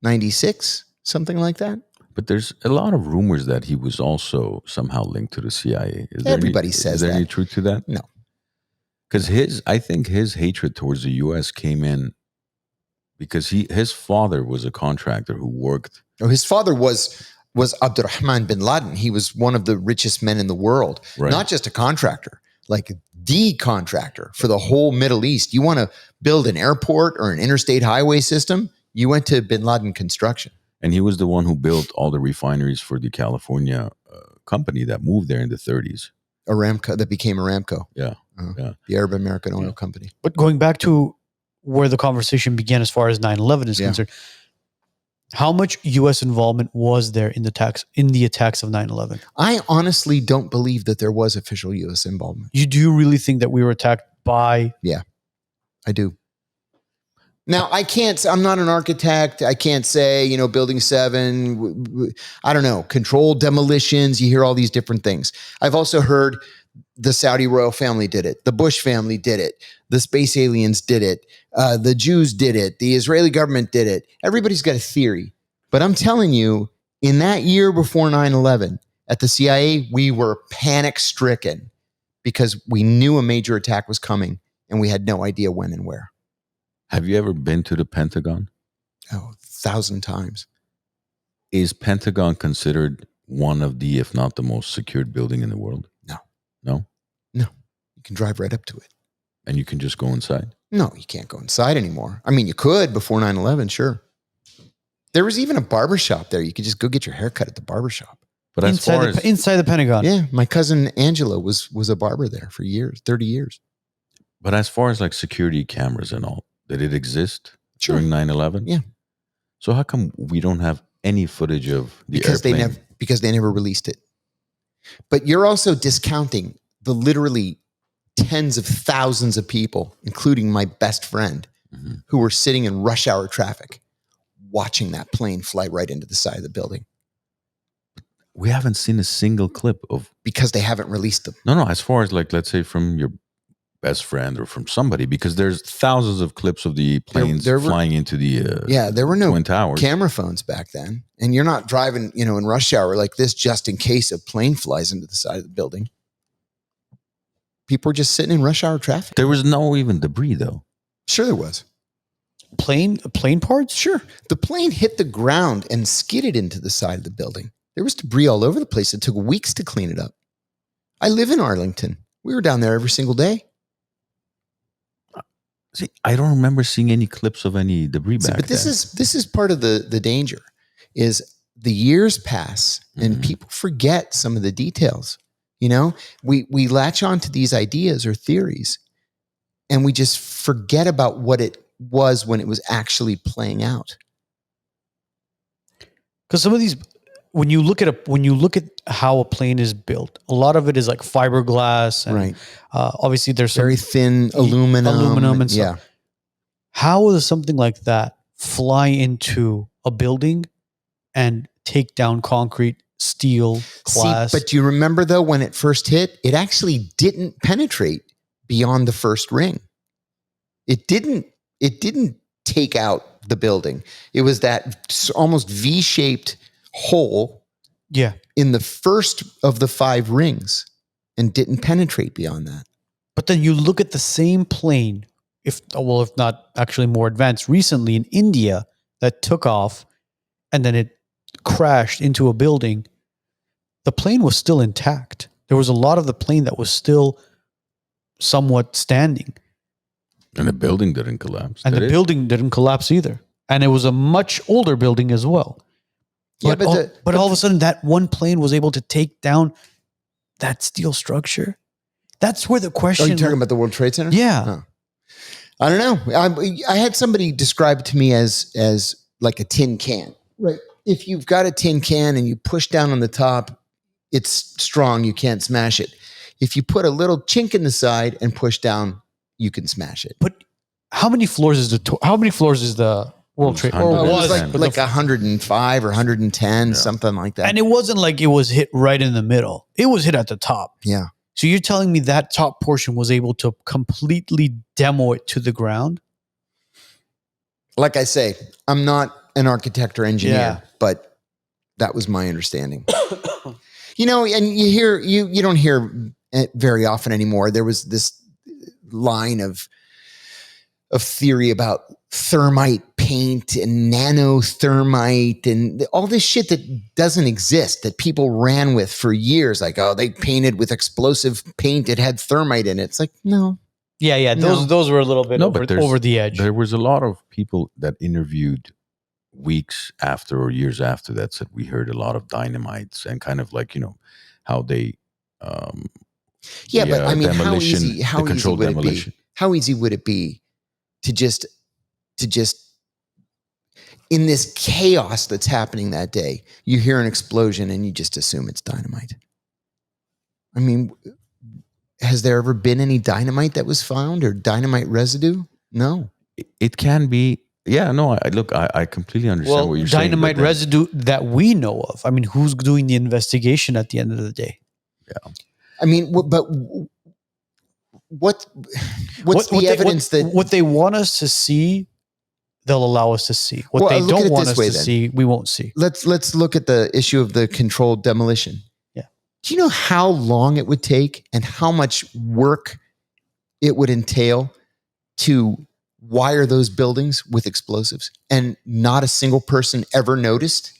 96, something like that. But there's a lot of rumors that he was also somehow linked to the CIA. Everybody says is there that. any truth to that? No. Because I think his hatred towards the U.S. came in because his father was a contractor who worked. Oh, his father was Abdurrahman bin Laden. He was one of the richest men in the world, Right. Not just a contractor, like the contractor for the whole Middle East. You want to build an airport or an interstate highway system? You went to bin Laden Construction. And he was the one who built all the refineries for the California company that moved there in the 30s. Aramco, that became Aramco. Yeah. Yeah. The Arab American Oil Company. But going back to where the conversation began as far as 9/11 is concerned, how much U.S. involvement was there in the attacks of 9/11? I honestly don't believe that there was official U.S. involvement. Do you really think that we were attacked by? Yeah, I do. Now, I'm not an architect. I can't say, Building 7, I don't know, controlled demolitions. You hear all these different things. I've also heard the Saudi royal family did it. The Bush family did it. The space aliens did it. The Jews did it. The Israeli government did it. Everybody's got a theory. But I'm telling you, in that year before 9/11, at the CIA, we were panic stricken because we knew a major attack was coming and we had no idea when and where. Have you ever been to the Pentagon? Oh, 1,000 times. Is Pentagon considered one of the, if not the most secured building in the world? No. No? No. You can drive right up to it. And you can just go inside? No, you can't go inside anymore. I mean, you could before 9/11, sure. There was even a barbershop there. You could just go get your hair cut at the barbershop. But as far as inside the Pentagon. Yeah, my cousin Angela was a barber there for years, 30 years. But as far as like security cameras and all, did it exist during 9/11? Yeah. So how come we don't have any footage of the airplane? Because they never released it. But you're also discounting the literally tens of thousands of people, including my best friend, who were sitting in rush hour traffic watching that plane fly right into the side of the building. We haven't seen a single clip of... Because they haven't released them. No, as far as like, let's say from your best friend or from somebody, because there's thousands of clips of the planes flying into the there were no Twin Towers. Camera phones back then. And you're not driving, in rush hour like this just in case a plane flies into the side of the building. People were just sitting in rush hour traffic. There was no even debris though. Sure there was. Plane parts? Sure. The plane hit the ground and skidded into the side of the building. There was debris all over the place. It took weeks to clean it up. I live in Arlington. We were down there every single day. See, I don't remember seeing any clips of any debris back then. But this is part of the danger, is the years pass and people forget some of the details. We latch on to these ideas or theories and we just forget about what it was when it was actually playing out. Because some of these, when you look at how a plane is built, a lot of it is like fiberglass, and obviously there's some very thin aluminum and stuff. Yeah. How does something like that fly into a building and take down concrete, steel, glass? But do you remember though when it first hit, it actually didn't penetrate beyond the first ring. It didn't take out the building. It was that almost V-shaped hole in the first of the 5 rings and didn't penetrate beyond that. But then you look at the same plane, if not actually more advanced, recently in India that took off and then it crashed into a building. The plane was still intact. There was a lot of the plane that was still somewhat standing. And the building didn't collapse. And the building didn't collapse either. And it was a much older building as well. But, but all of a sudden, that one plane was able to take down that steel structure. That's where the question... Are you talking about the World Trade Center? Yeah. Huh. I don't know. I had somebody describe it to me as like a tin can. Right. If you've got a tin can and you push down on the top, it's strong. You can't smash it. If you put a little chink in the side and push down, you can smash it. But how many floors is the World Trade? Or it was like 105 or 110, something like that. And it wasn't like it was hit right in the middle. It was hit at the top. Yeah. So you're telling me that top portion was able to completely demo it to the ground? Like I say, I'm not an architect or engineer, but that was my understanding. And you don't hear it very often anymore. There was this line of theory about thermite paint and nano thermite and all this shit that doesn't exist, that people ran with for years. Like, oh, they painted with explosive paint. It had thermite in it. It's like, no. Yeah. Those were a little bit over the edge. There was a lot of people that interviewed weeks after or years after that said we heard a lot of dynamites and kind of like, how they but I mean, demolition, how the easy controlled would demolition. it be? How easy would it be to just in this chaos that's happening that day, you hear an explosion and you just assume it's dynamite? I mean, has there ever been any dynamite that was found or dynamite residue? No. It can be. Yeah, no, I completely understand what you're saying. Dynamite residue that we know of. I mean, who's doing the investigation at the end of the day? Yeah. I mean, but what's the evidence that what they want us to see, they'll allow us to see. What they don't want us to see, we won't see. Let's look at the issue of the controlled demolition. Yeah. Do you know how long it would take and how much work it would entail to wire those buildings with explosives? And not a single person ever noticed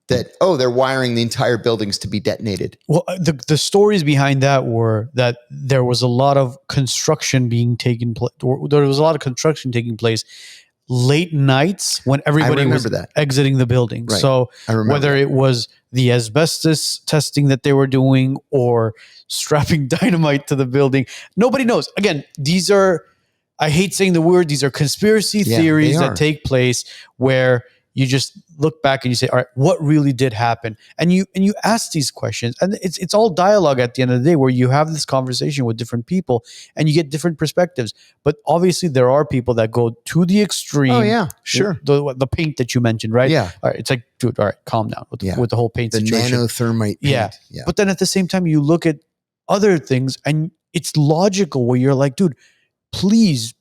that, they're wiring the entire buildings to be detonated. Well, the stories behind that were that there was a lot of construction taking place late nights when everybody was exiting the building. Right. So whether it was the asbestos testing that they were doing or strapping dynamite to the building, nobody knows. Again, these are, I hate saying the word, these are conspiracy theories that take place where you just look back and you say, all right, what really did happen? And you ask these questions, and it's all dialogue at the end of the day where you have this conversation with different people and you get different perspectives. But obviously there are people that go to the extreme. Oh yeah, sure. The paint that you mentioned, right? Yeah. All right, it's like, dude, all right, calm down with the whole paint situation. The nano-thermite paint. Yeah. But then at the same time, you look at other things and it's logical where you're like, dude, please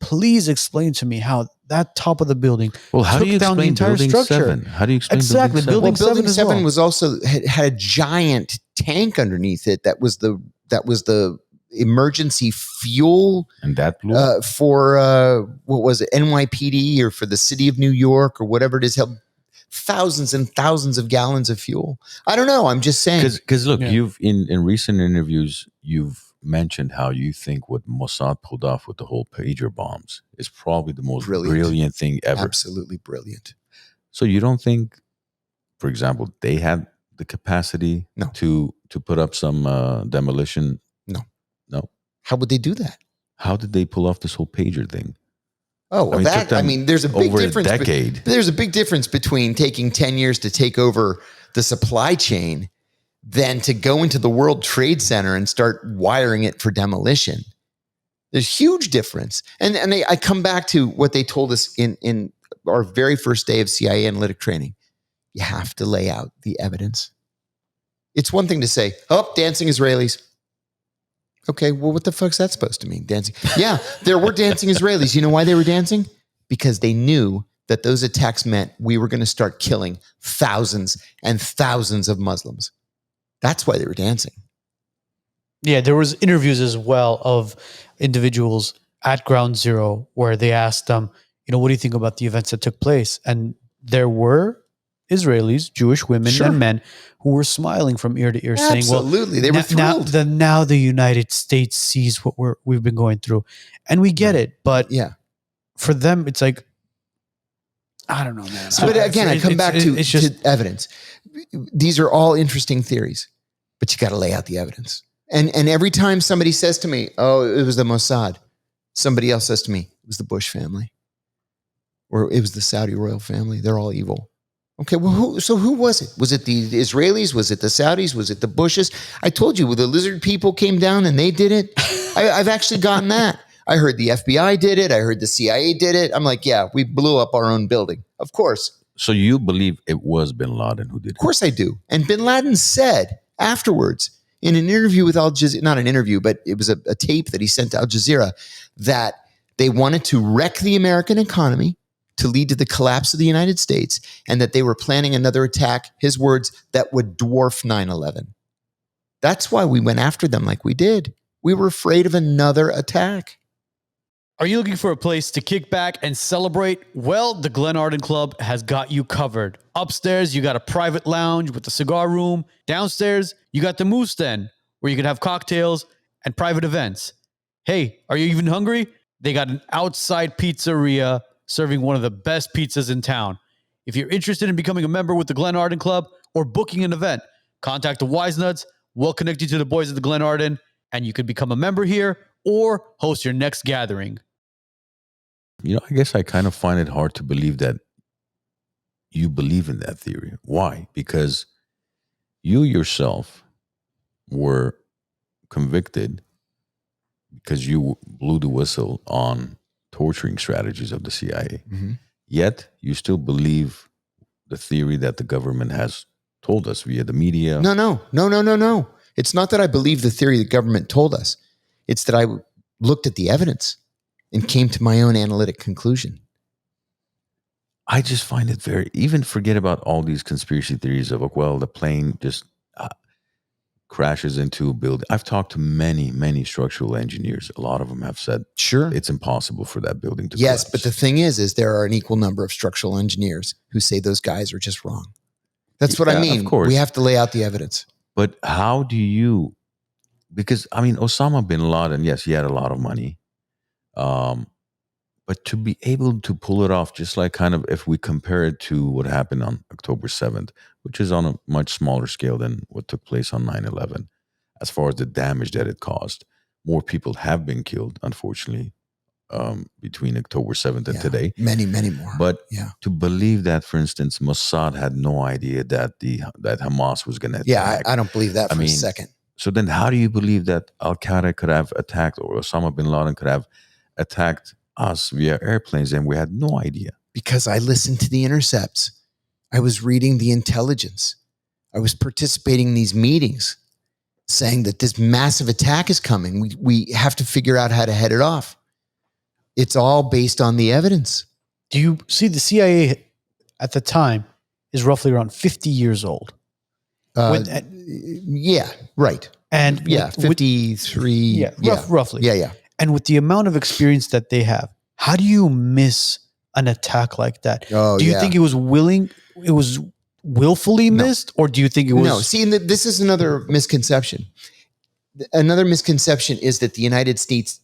explain to me how that top of the building how do you down the explain entire building structure. 7? How do you explain exactly building 7? Building 7 was also had a giant tank underneath it that was the emergency fuel, and that blew for what was it, NYPD or for the city of New York or whatever it is, held thousands and thousands of gallons of fuel. I don't know. I'm just saying. Because look, you've in recent interviews you've mentioned how you think what Mossad pulled off with the whole pager bombs is probably the most brilliant thing ever. Absolutely brilliant. So you don't think, for example, they had the capacity to put up some demolition? No. How would they do that? How did they pull off this whole pager thing? Oh, well, there's a big difference. A decade. There's a big difference between taking 10 years to take over the supply chain than to go into the World Trade Center and start wiring it for demolition. There's huge difference. And I come back to what they told us in our very first day of CIA analytic training. You have to lay out the evidence. It's one thing to say, dancing Israelis. Okay, well, what the fuck's that supposed to mean, dancing? Yeah, there were dancing Israelis. You know why they were dancing? Because they knew that those attacks meant we were going to start killing thousands and thousands of Muslims. That's why they were dancing. Yeah, there was interviews as well of individuals at Ground Zero where they asked them, what do you think about the events that took place? And there were Israelis, Jewish women and men who were smiling from ear to ear saying, absolutely, they were thrilled. Now the United States sees what we've been going through. And we get it. But for them, it's like, I don't know, man. But again, I come back to evidence. These are all interesting theories, but you got to lay out the evidence. And every time somebody says to me, it was the Mossad, somebody else says to me, it was the Bush family, or it was the Saudi royal family. They're all evil. Okay, well, who was it? Was it the Israelis? Was it the Saudis? Was it the Bushes? I told you, the lizard people came down and they did it. I've actually gotten that. I heard the FBI did it. I heard the CIA did it. I'm like, yeah, we blew up our own building. Of course. So you believe it was bin Laden who did it? Of course I do. And bin Laden said afterwards in an interview with Al Jazeera, not an interview, but it was a tape that he sent to Al Jazeera, that they wanted to wreck the American economy to lead to the collapse of the United States, and that they were planning another attack, his words, that would dwarf 9/11. That's why we went after them like we did. We were afraid of another attack. Are you looking for a place to kick back and celebrate? Well, the Glen Arden Club has got you covered. Upstairs, you got a private lounge with a cigar room. Downstairs, you got the Moose Den, where you can have cocktails and private events. Hey, are you even hungry? They got an outside pizzeria serving one of the best pizzas in town. If you're interested in becoming a member with the Glen Arden Club or booking an event, contact the Wise Nuts. We'll connect you to the boys at the Glen Arden, and you could become a member here or host your next gathering. You know, I guess I kind of find it hard to believe that you believe in that theory. Why? Because you yourself were convicted because you blew the whistle on torturing strategies of the CIA. Mm-hmm. Yet you still believe the theory that the government has told us via the media. No. It's not that I believe the theory the government told us. It's that I looked at the evidence and came to my own analytic conclusion. I just find it very, even forget about all these conspiracy theories of, well, the plane just crashes into a building. I've talked to many structural engineers. A lot of them have said, sure, it's impossible for that building to collapse. collapse. But the thing is there are an equal number of structural engineers who say those guys are just wrong. That's what I mean. Of course. We have to lay out the evidence. But how do you, because I mean, Osama bin Laden, yes, he had a lot of money. But to be able to pull it off, just like kind of if we compare it to what happened on October 7th, which is on a much smaller scale than what took place on 9/11, as far as the damage that it caused. More people have been killed, unfortunately, between October 7th and today. Many more. But to believe that, for instance, Mossad had no idea that that Hamas was going to attack. Yeah, I don't believe that for a second. So then how do you believe that Al-Qaeda could have attacked, or Osama bin Laden could have attacked us via airplanes and we had no idea? Because I listened to the intercepts. I was reading the intelligence. I was participating in these meetings saying that this massive attack is coming. We have to figure out how to head it off. It's all based on the evidence. Do you see the CIA at the time is roughly around 50 years old? Yeah, right. And 53. Roughly. Yeah. And with the amount of experience that they have, how do you miss an attack like that? Do you think it was willfully missed, or do you think it was? No, see, this is another misconception. Another misconception is that the United States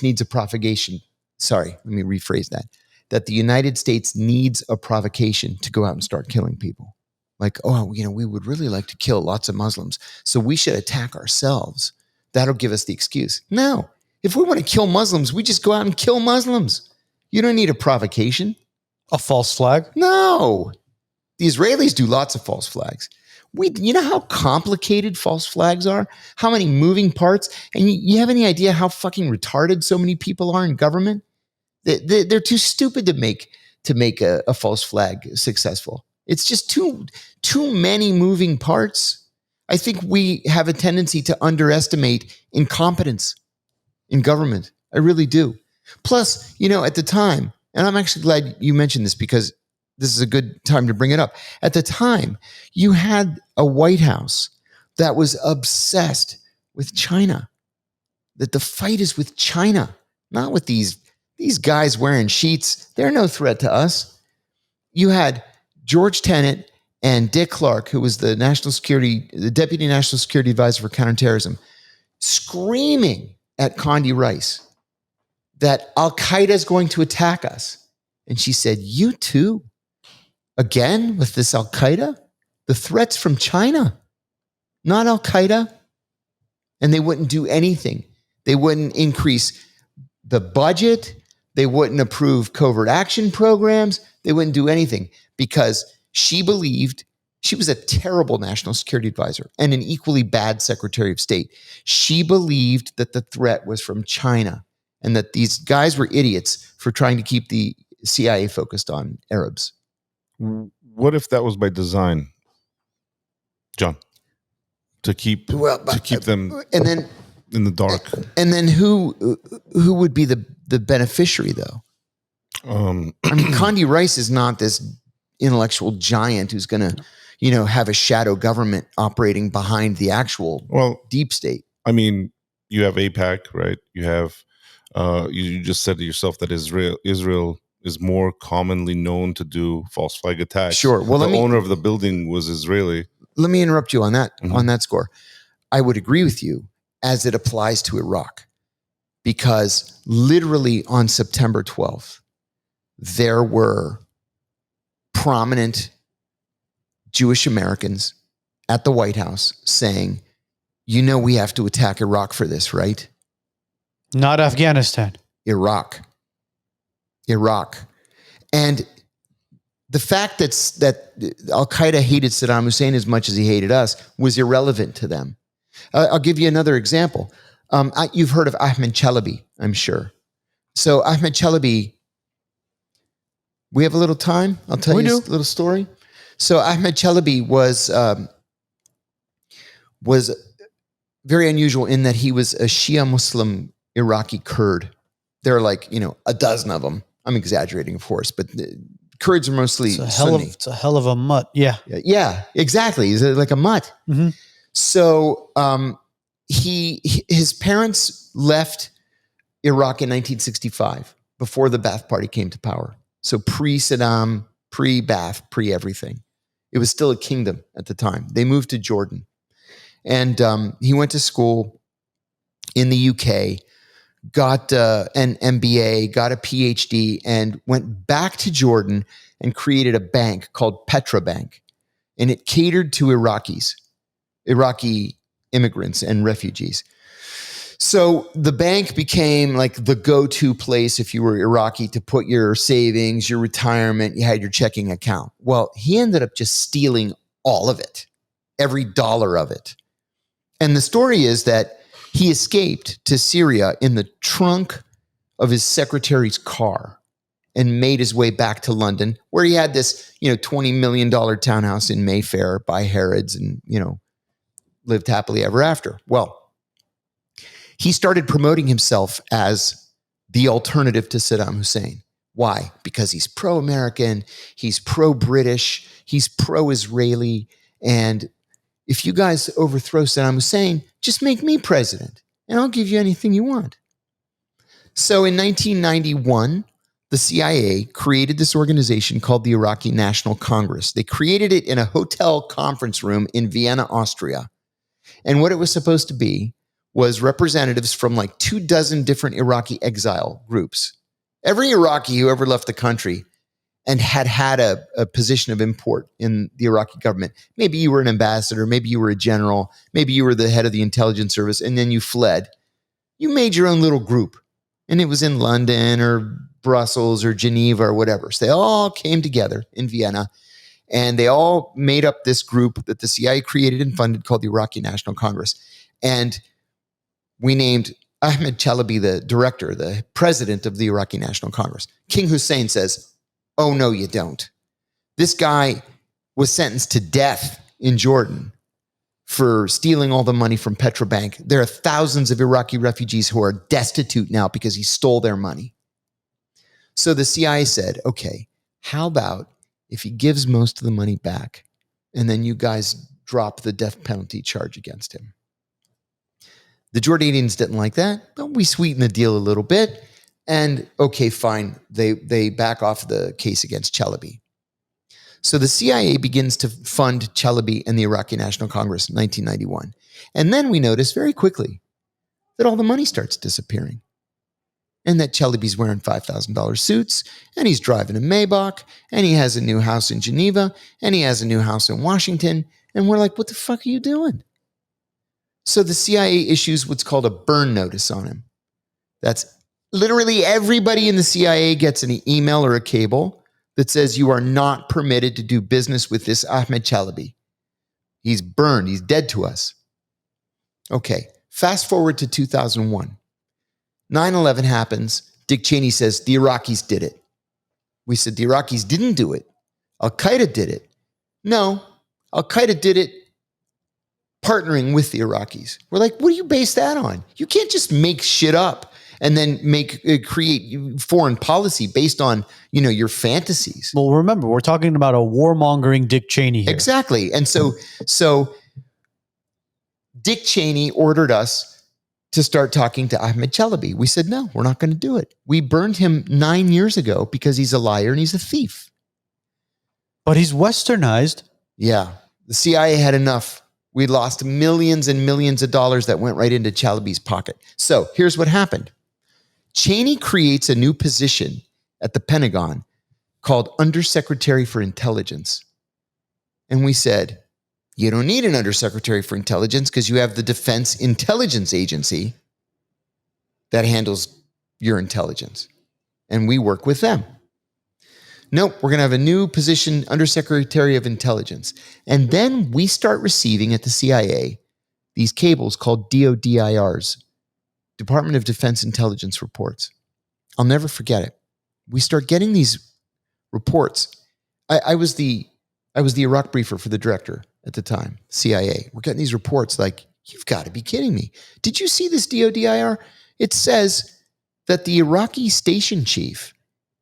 needs a provocation. Sorry, let me rephrase that. That the United States needs a provocation to go out and start killing people. Like, we would really like to kill lots of Muslims, so we should attack ourselves. That'll give us the excuse. No. If we want to kill Muslims, we just go out and kill Muslims. You don't need a provocation. A false flag? No. The Israelis do lots of false flags. You know how complicated false flags are? How many moving parts? And you have any idea how fucking retarded so many people are in government? They're too stupid to make a false flag successful. It's just too many moving parts. I think we have a tendency to underestimate incompetence in government. I really do. Plus, at the time, and I'm actually glad you mentioned this because this is a good time to bring it up. At the time, you had a White House that was obsessed with China. That the fight is with China, not with these guys wearing sheets. They're no threat to us. You had George Tenet and Dick Clark, who was the Deputy National Security Advisor for Counterterrorism, screaming at Condi Rice that Al-Qaeda is going to attack us. And she said, you too? Again with this Al-Qaeda? The threat's from China, not Al-Qaeda. And they wouldn't do anything. They wouldn't increase the budget. They wouldn't approve covert action programs. They wouldn't do anything because she believed she was a terrible national security advisor and an equally bad Secretary of State. She believed that the threat was from China and that these guys were idiots for trying to keep the CIA focused on Arabs. What if that was by design, John? To keep them and then in the dark. And then who would be the beneficiary though? I mean, Condi Rice is not this intellectual giant who's going to, have a shadow government operating behind the actual deep state. I mean, you have AIPAC, right? You have, you just said to yourself that Israel is more commonly known to do false flag attacks. Sure. Well, the owner of the building was Israeli. Let me interrupt you on that, on that score. I would agree with you as it applies to Iraq, because literally on September 12th, there were prominent Jewish Americans at the White House saying, we have to attack Iraq for this, right? Not Afghanistan. Iraq. And the fact that Al-Qaeda hated Saddam Hussein as much as he hated us was irrelevant to them. I'll give you another example. You've heard of Ahmed Chalabi, I'm sure. So Ahmed Chalabi, we have a little time? I'll tell you a little story. So Ahmed Chalabi was very unusual in that he was a Shia Muslim Iraqi Kurd. There are like, a dozen of them. I'm exaggerating, of course, but the Kurds are mostly Sunni. It's a hell of a mutt. Yeah. Yeah, exactly. He's like a mutt. Mm-hmm. So his parents left Iraq in 1965 before the Ba'ath Party came to power. So pre-Saddam, pre-Ba'ath, pre-everything. It was still a kingdom at the time. They moved to Jordan. And he went to school in the UK, got an MBA, got a PhD, and went back to Jordan and created a bank called Petra Bank. And it catered to Iraqi immigrants and refugees. So the bank became like the go-to place if you were Iraqi to put your savings, your retirement, you had your checking account. Well, he ended up just stealing all of it, every dollar of it. And the story is that he escaped to Syria in the trunk of his secretary's car and made his way back to London, where he had this, $20 million townhouse in Mayfair by Harrods and, lived happily ever after. Well, he started promoting himself as the alternative to Saddam Hussein. Why? Because he's pro-American, he's pro-British, he's pro-Israeli, and if you guys overthrow Saddam Hussein, just make me president, and I'll give you anything you want. So in 1991, the CIA created this organization called the Iraqi National Congress. They created it in a hotel conference room in Vienna, Austria. And what it was supposed to be was representatives from like 24 different Iraqi exile groups. Every Iraqi who ever left the country and had a position of import in the Iraqi government. Maybe you were an ambassador, maybe you were a general, maybe you were the head of the intelligence service, and then you fled. You made your own little group, and it was in London or Brussels or Geneva or whatever. So they all came together in Vienna, and they all made up this group that the CIA created and funded called the Iraqi National Congress. And we named Ahmed Chalabi the director, the president of the Iraqi National Congress. King Hussein says, "Oh, no, you don't. This guy was sentenced to death in Jordan for stealing all the money from Petra Bank. There are thousands of Iraqi refugees who are destitute now because he stole their money." So the CIA said, okay, how about if he gives most of the money back and then you guys drop the death penalty charge against him? The Jordanians didn't like that, but we sweetened the deal a little bit. And okay, fine. They back off the case against Chalabi. So the CIA begins to fund Chalabi and the Iraqi National Congress in 1991. And then we notice very quickly that all the money starts disappearing. And that Chalabi's wearing $5,000 suits, and he's driving a Maybach, and he has a new house in Geneva, and he has a new house in Washington. And we're like, what the fuck are you doing? So the CIA issues what's called a burn notice on him. That's literally everybody in the CIA gets an email or a cable that says you are not permitted to do business with this Ahmed Chalabi. He's burned. He's dead to us. Okay, fast forward to 2001. 9/11 happens. Dick Cheney says the Iraqis did it. We said the Iraqis didn't do it. Al-Qaeda did it. No, Al-Qaeda did it partnering with the Iraqis. We're like, what do you base that on? You can't just make shit up and then create foreign policy based on, your fantasies. Well, remember, we're talking about a warmongering Dick Cheney here. Exactly. And so Dick Cheney ordered us to start talking to Ahmed Chalabi. We said, no, we're not going to do it. We burned him 9 years ago because he's a liar and he's a thief. But he's westernized. Yeah. The CIA had enough. We lost millions and millions of dollars that went right into Chalabi's pocket. So here's what happened. Cheney creates a new position at the Pentagon called Undersecretary for Intelligence. And we said, you don't need an Undersecretary for Intelligence because you have the Defense Intelligence Agency that handles your intelligence. And we work with them. Nope, we're going to have a new position, Undersecretary of Intelligence. And then we start receiving at the CIA these cables called DODIRs, Department of Defense Intelligence reports. I'll never forget it. We start getting these reports. I was the Iraq briefer for the director at the time, CIA. We're getting these reports like, you've got to be kidding me. Did you see this DODIR? It says that the Iraqi station chief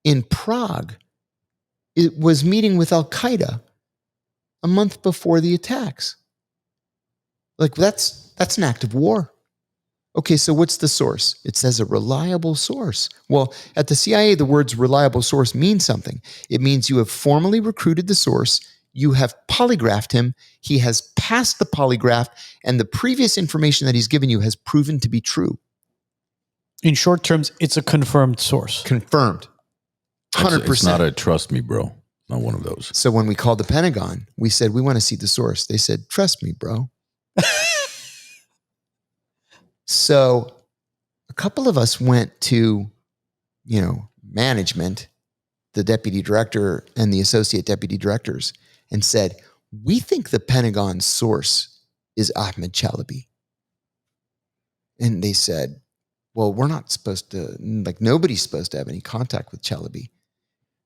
in Prague was meeting with Al-Qaeda a month before the attacks. Like, that's an act of war. Okay, so what's the source? It says a reliable source. Well, at the CIA, the words reliable source means something. It means you have formally recruited the source, you have polygraphed him, he has passed the polygraph, and the previous information that he's given you has proven to be true. In short terms, it's a confirmed source. Confirmed. 100%. It's not a trust me, bro. Not one of those. So when we called the Pentagon, we said, we want to see the source. They said, trust me, bro. So a couple of us went to, management, the deputy director and the associate deputy directors, and said, we think the Pentagon source is Ahmed Chalabi. And they said, well, we're not supposed to, nobody's supposed to have any contact with Chalabi.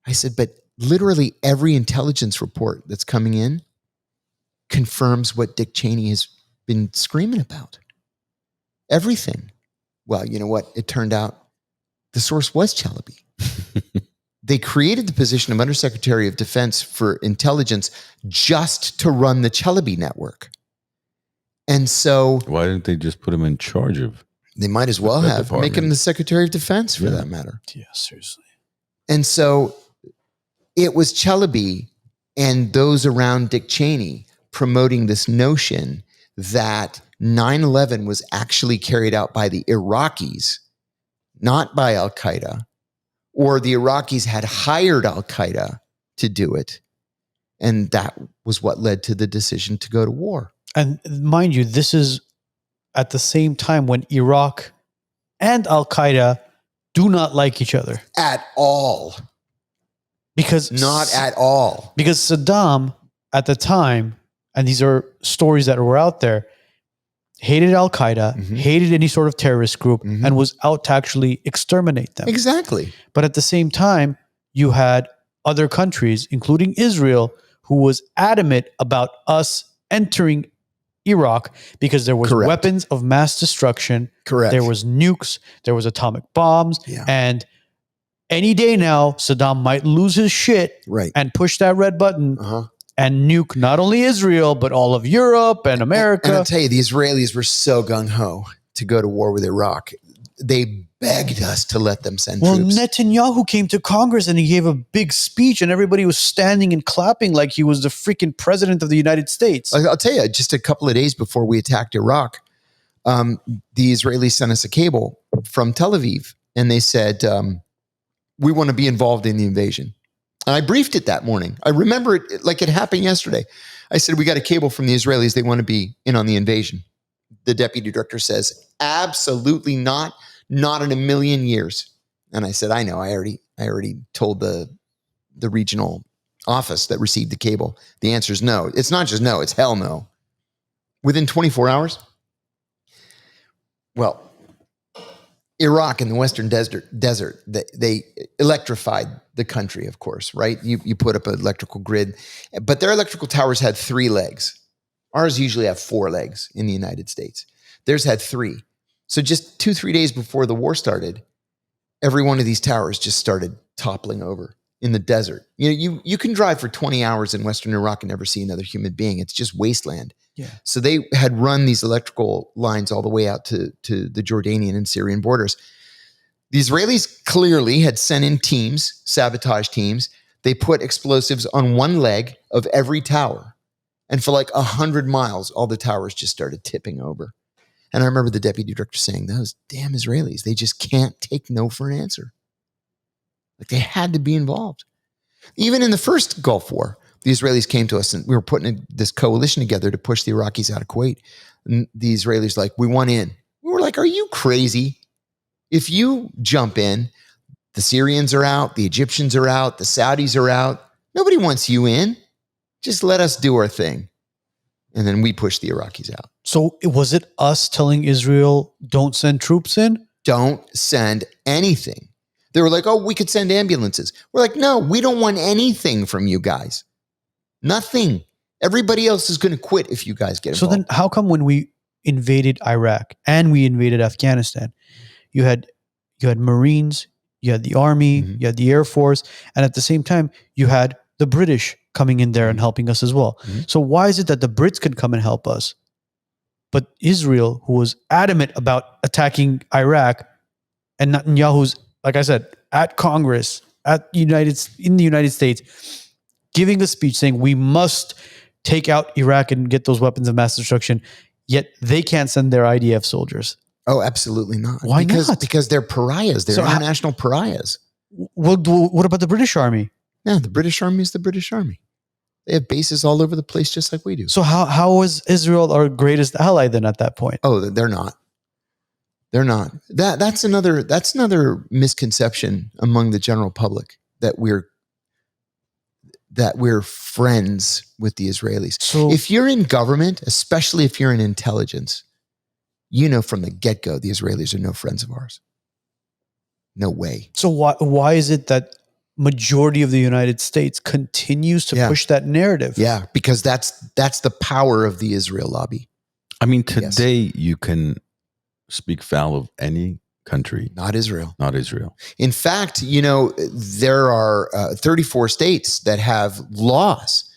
I said, but literally every intelligence report that's coming in confirms what Dick Cheney has been screaming about. Everything. Well, you know what? It turned out the source was Chalabi. They created the position of Undersecretary of Defense for Intelligence just to run the Chalabi network. And so... why didn't they just put him in charge of... they might as well have. Make him the Secretary of Defense for that matter. Yeah, seriously. And so it was Chalabi and those around Dick Cheney promoting this notion that 9/11 was actually carried out by the Iraqis, not by Al-Qaeda, or the Iraqis had hired Al-Qaeda to do it. And that was what led to the decision to go to war. And mind you, this is at the same time when Iraq and Al-Qaeda do not like each other. At all. Not at all. Because Saddam, at the time, and these are stories that were out there, hated Al-Qaeda, hated any sort of terrorist group, and was out to actually exterminate them. Exactly. But at the same time, you had other countries, including Israel, who was adamant about us entering Iraq because there was weapons of mass destruction. Correct. There was nukes, there was atomic bombs, and any day now, Saddam might lose his shit and push that red button and nuke not only Israel, but all of Europe and America. And I'll tell you, the Israelis were so gung-ho to go to war with Iraq. They begged us to let them send troops. Well, Netanyahu came to Congress and he gave a big speech and everybody was standing and clapping like he was the freaking president of the United States. I'll tell you, just a couple of days before we attacked Iraq, the Israelis sent us a cable from Tel Aviv and they said, we want to be involved in the invasion. And I briefed it that morning. I remember it like it happened yesterday. I said, we got a cable from the Israelis. They want to be in on the invasion. The deputy director says, absolutely not. Not in a million years. And I said, I know. I already told the regional office that received the cable. The answer is no. It's not just no. It's hell no. Within 24 hours. Well, Iraq in the Western desert, they electrified the country, of course, right? You put up an electrical grid, but their electrical towers had 3 legs. Ours usually have 4 legs in the United States. Theirs had 3. So just 2-3 days before the war started, every one of these towers just started toppling over in the desert. You can drive for 20 hours in Western Iraq and never see another human being. It's just wasteland. Yeah. So they had run these electrical lines all the way out to the Jordanian and Syrian borders. The Israelis clearly had sent in teams, sabotage teams. They put explosives on one leg of every tower. And for like 100 miles, all the towers just started tipping over. And I remember the deputy director saying, those damn Israelis, they just can't take no for an answer. Like they had to be involved. Even in the first Gulf War, the Israelis came to us and we were putting this coalition together to push the Iraqis out of Kuwait. And the Israelis like, we want in. We were like, are you crazy? If you jump in, the Syrians are out, the Egyptians are out, the Saudis are out. Nobody wants you in. Just let us do our thing. And then we pushed the Iraqis out. So was it us telling Israel, don't send troops in? Don't send anything. They were like, oh, we could send ambulances. We're like, no, we don't want anything from you guys. Nothing. Everybody else is going to quit if you guys get involved. So then how come when we invaded Iraq and we invaded Afghanistan, you had Marines, you had the Army, you had the Air Force, and at the same time, you had the British coming in there and helping us as well. So why is it that the Brits could come and help us, but Israel, who was adamant about attacking Iraq, and Netanyahu's, like I said, at Congress, in the United States, giving a speech saying we must take out Iraq and get those weapons of mass destruction, yet they can't send their IDF soldiers? Oh, absolutely not. Why not? Because they're pariahs. They're international pariahs. What about the British Army? No, the British Army is the British Army. They have bases all over the place just like we do. So how is Israel our greatest ally then at that point? Oh, they're not. They're not. That's another misconception among the general public that we're friends with the Israelis. So if you're in government, especially if you're in intelligence, you know from the get-go the Israelis are no friends of ours. No way. So why is it that majority of the United States continues to push that narrative? Yeah, because that's the power of the Israel lobby. I mean, today you can speak foul of any country. Not Israel. Not Israel. In fact, there are 34 states that have laws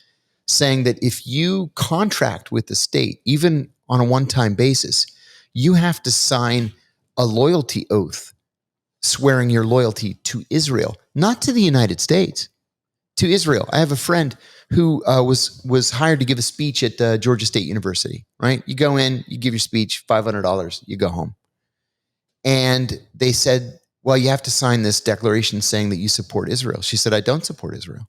saying that if you contract with the state, even on a one-time basis, you have to sign a loyalty oath swearing your loyalty to Israel, not to the United States, to Israel. I have a friend who was hired to give a speech at Georgia State University, right? You go in, you give your speech, $500, you go home. And they said, well, you have to sign this declaration saying that you support Israel. She said, I don't support Israel.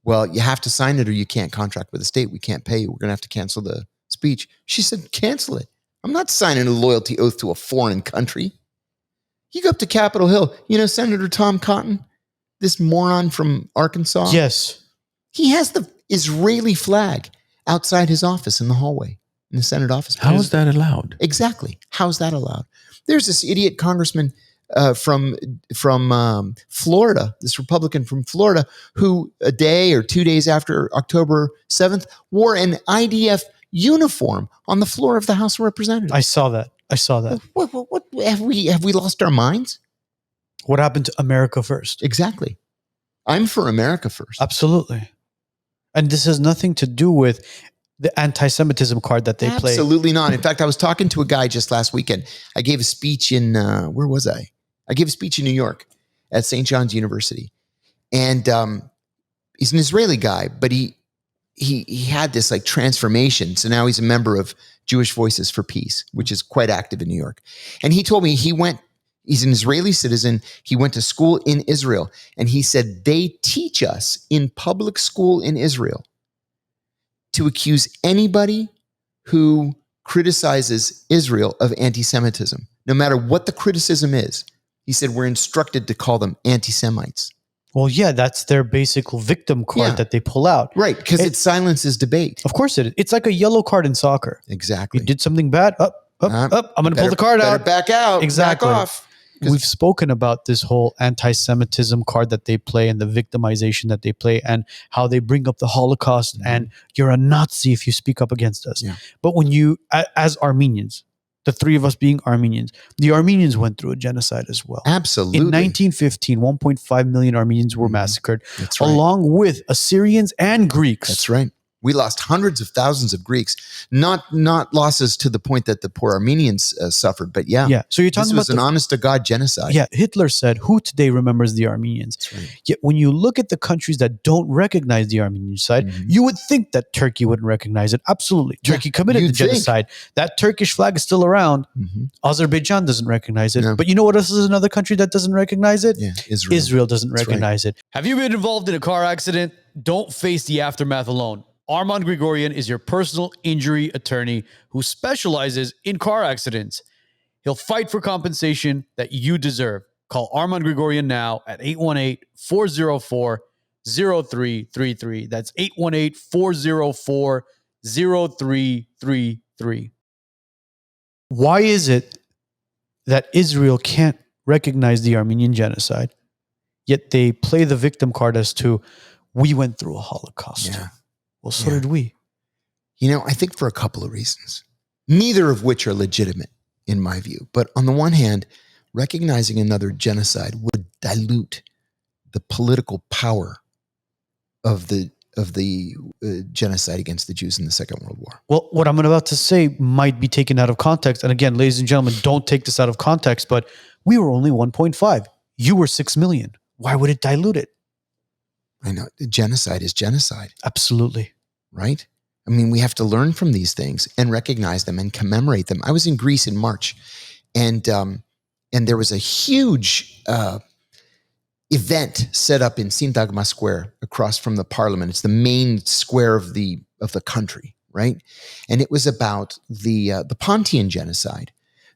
Well, you have to sign it or you can't contract with the state. We can't pay you. We're going to have to cancel the speech. She said, cancel it. I'm not signing a loyalty oath to a foreign country. You go up to Capitol Hill. Senator Tom Cotton, this moron from Arkansas? Yes. He has the Israeli flag outside his office in the hallway, in the Senate office. How is that allowed? Exactly. How's that allowed? There's this idiot congressman from Florida, this Republican from Florida, who a day or 2 days after October 7th wore an IDF uniform on the floor of the House of Representatives. I saw that. What have we lost our minds? What happened to America first? Exactly. I'm for America first. Absolutely. And this has nothing to do with the anti-Semitism card that they play. Absolutely not. In fact, I was talking to a guy just last weekend. I gave a speech in, where was I? I gave a speech in New York at St. John's University. And he's an Israeli guy, but he had this like transformation. So now he's a member of Jewish Voices for Peace, which is quite active in New York. And he told me he's an Israeli citizen. He went to school in Israel. And he said, they teach us in public school in Israel to accuse anybody who criticizes Israel of anti-Semitism, no matter what the criticism is. He said, we're instructed to call them anti-Semites. Well, yeah, that's their basic victim card that they pull out. Right, because it silences debate. Of course it is. It's like a yellow card in soccer. Exactly. You did something bad, up. I'm going to pull the card out. Back out. Exactly. Back off. We've spoken about this whole anti-Semitism card that they play and the victimization that they play and how they bring up the Holocaust and you're a Nazi if you speak up against us. Yeah. But when you, as Armenians, the three of us being Armenians, the Armenians went through a genocide as well. Absolutely. In 1915, 1.5 million Armenians were massacred, That's right. along with Assyrians and Greeks. That's right. We lost hundreds of thousands of Greeks, not losses to the point that the poor Armenians suffered, but yeah. So you're talking this was about an honest to God genocide. Yeah, Hitler said, "Who today remembers the Armenians?" That's right. Yet when you look at the countries that don't recognize the Armenian side, you would think that Turkey wouldn't recognize it. Absolutely, Turkey committed the you'd think. genocide. That Turkish flag is still around. Azerbaijan doesn't recognize it, but you know what else is another country that doesn't recognize it? Yeah, Israel. Israel doesn't recognize it. Have you been involved in a car accident? Don't face the aftermath alone. Arman Grigorian is your personal injury attorney who specializes in car accidents. He'll fight for compensation that you deserve. Call Arman Grigorian now at 818-404-0333. That's 818-404-0333. Why is it that Israel can't recognize the Armenian genocide, yet they play the victim card as to, we went through a Holocaust? Yeah. Well, so did we. I think for a couple of reasons, neither of which are legitimate in my view. But on the one hand, recognizing another genocide would dilute the political power of the genocide against the Jews in the Second World War. Well, what I'm about to say might be taken out of context. And again, ladies and gentlemen, don't take this out of context, but we were only 1.5. You were 6 million. Why would it dilute it? I know. Genocide is genocide. Absolutely. Right? I mean, we have to learn from these things and recognize them and commemorate them. I was in Greece in March, and there was a huge event set up in Syntagma Square across from the parliament. It's the main square of the country, right? And it was about the Pontian genocide.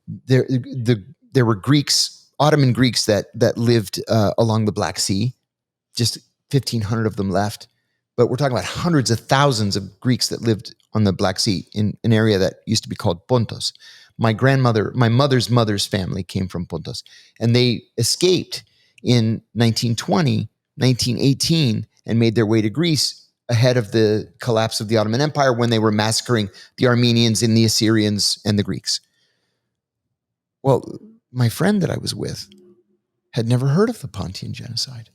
There were Greeks, Ottoman Greeks that lived along the Black Sea. Just 1,500 of them left. But we're talking about hundreds of thousands of Greeks that lived on the Black Sea in an area that used to be called Pontos. My mother's mother's family came from Pontos, and they escaped in 1920, 1918, and made their way to Greece ahead of the collapse of the Ottoman Empire when they were massacring the Armenians and the Assyrians and the Greeks. Well, my friend that I was with had never heard of the Pontian genocide.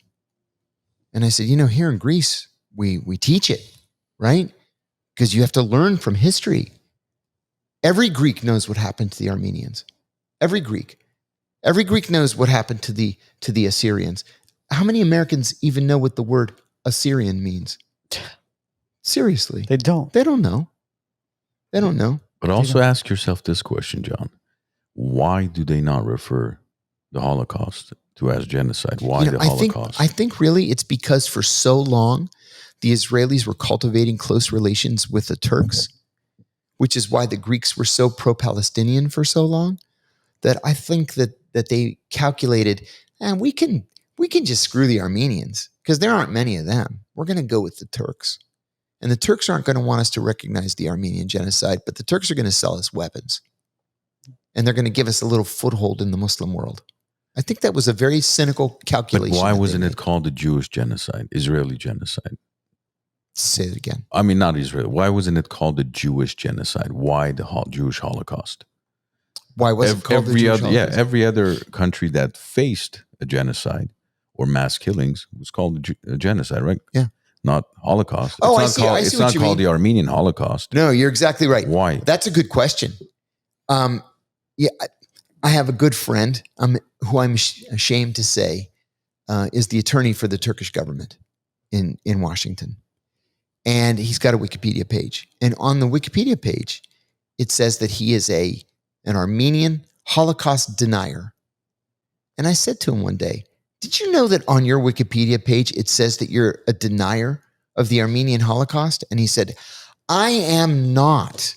And I said, here in Greece, we teach it, right? Because you have to learn from history. Every Greek knows what happened to the Armenians. Every Greek knows what happened to the Assyrians. How many Americans even know what the word Assyrian means? Seriously. They don't. They don't know. But also ask yourself this question, John. Why do they not refer the Holocaust to as genocide? Why the Holocaust? I think really it's because for so long, the Israelis were cultivating close relations with the Turks, which is why the Greeks were so pro-Palestinian for so long, that I think that they calculated, and we can just screw the Armenians because there aren't many of them. We're going to go with the Turks. And the Turks aren't going to want us to recognize the Armenian genocide, but the Turks are going to sell us weapons. And they're going to give us a little foothold in the Muslim world. I think that was a very cynical calculation. But why wasn't it called the Jewish genocide, Israeli genocide? Say it again. I mean, not Israel. Why wasn't it called the Jewish genocide? Why the Jewish Holocaust? Why was it called the Jewish Holocaust? Yeah, every other country that faced a genocide or mass killings was called a genocide, right? Yeah. Not Holocaust. Oh, I see. It's not called the Armenian Holocaust. No, you're exactly right. Why? That's a good question. I have a good friend who I'm ashamed to say is the attorney for the Turkish government in Washington. And he's got a Wikipedia page. And on the Wikipedia page, it says that he is an Armenian Holocaust denier. And I said to him one day, did you know that on your Wikipedia page, it says that you're a denier of the Armenian Holocaust? And he said, I am not.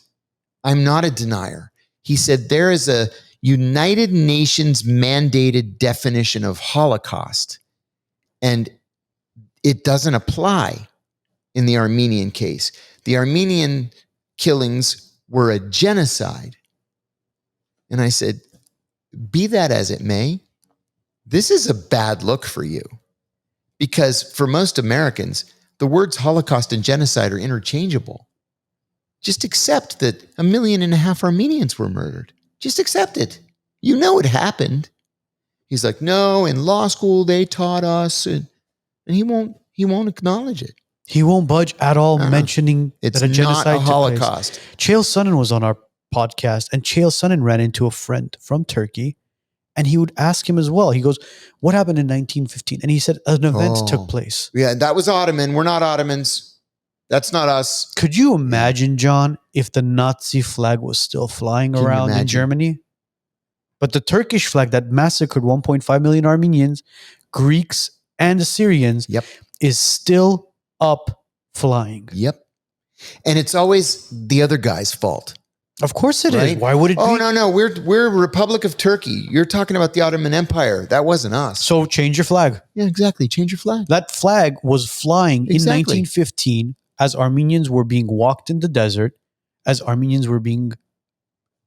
I'm not a denier. He said, there is a United Nations mandated definition of Holocaust, and it doesn't apply in the Armenian case. The Armenian killings were a genocide. And I said, be that as it may, this is a bad look for you, because for most Americans, the words Holocaust and genocide are interchangeable. Just accept that 1.5 million Armenians were murdered. Just accept it. You know it happened. He's like, no, in law school they taught us, and he won't acknowledge it. He won't budge at all, mentioning It's that a not genocide a took Holocaust. place. Chael Sonnen was on our podcast, and Chael Sonnen ran into a friend from Turkey, and he would ask him as well. He goes, "What happened in 1915?" And he said, "An event took place." Yeah, that was Ottoman. We're not Ottomans. That's not us. Could you imagine, John, if the Nazi flag was still flying Can you around in imagine? Germany? But the Turkish flag that massacred 1.5 million Armenians, Greeks, and Assyrians Yep. is still up flying. Yep. And it's always the other guy's fault. Of course it is. Right? Why would it Oh, be? no. We're Republic of Turkey. You're talking about the Ottoman Empire. That wasn't us. So change your flag. Yeah, exactly. Change your flag. That flag was flying Exactly. in 1915 as Armenians were being walked in the desert, as Armenians were being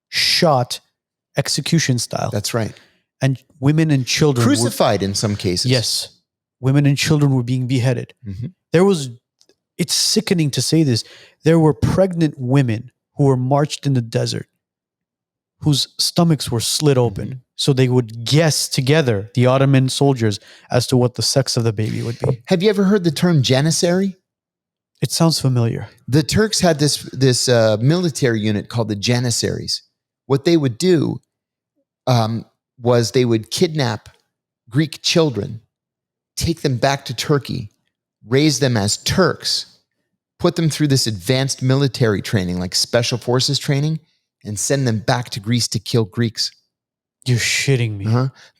shot execution style. That's right. And women and children Crucified in some cases. Yes. Women and children were being beheaded. Mhm. It's sickening to say this. There were pregnant women who were marched in the desert, whose stomachs were slit open. So they would guess together, the Ottoman soldiers, as to what the sex of the baby would be. Have you ever heard the term janissary? It sounds familiar. The Turks had this military unit called the janissaries. What they would do was they would kidnap Greek children, take them back to Turkey, raise them as Turks, put them through this advanced military training, like special forces training, and send them back to Greece to kill Greeks. You're shitting me.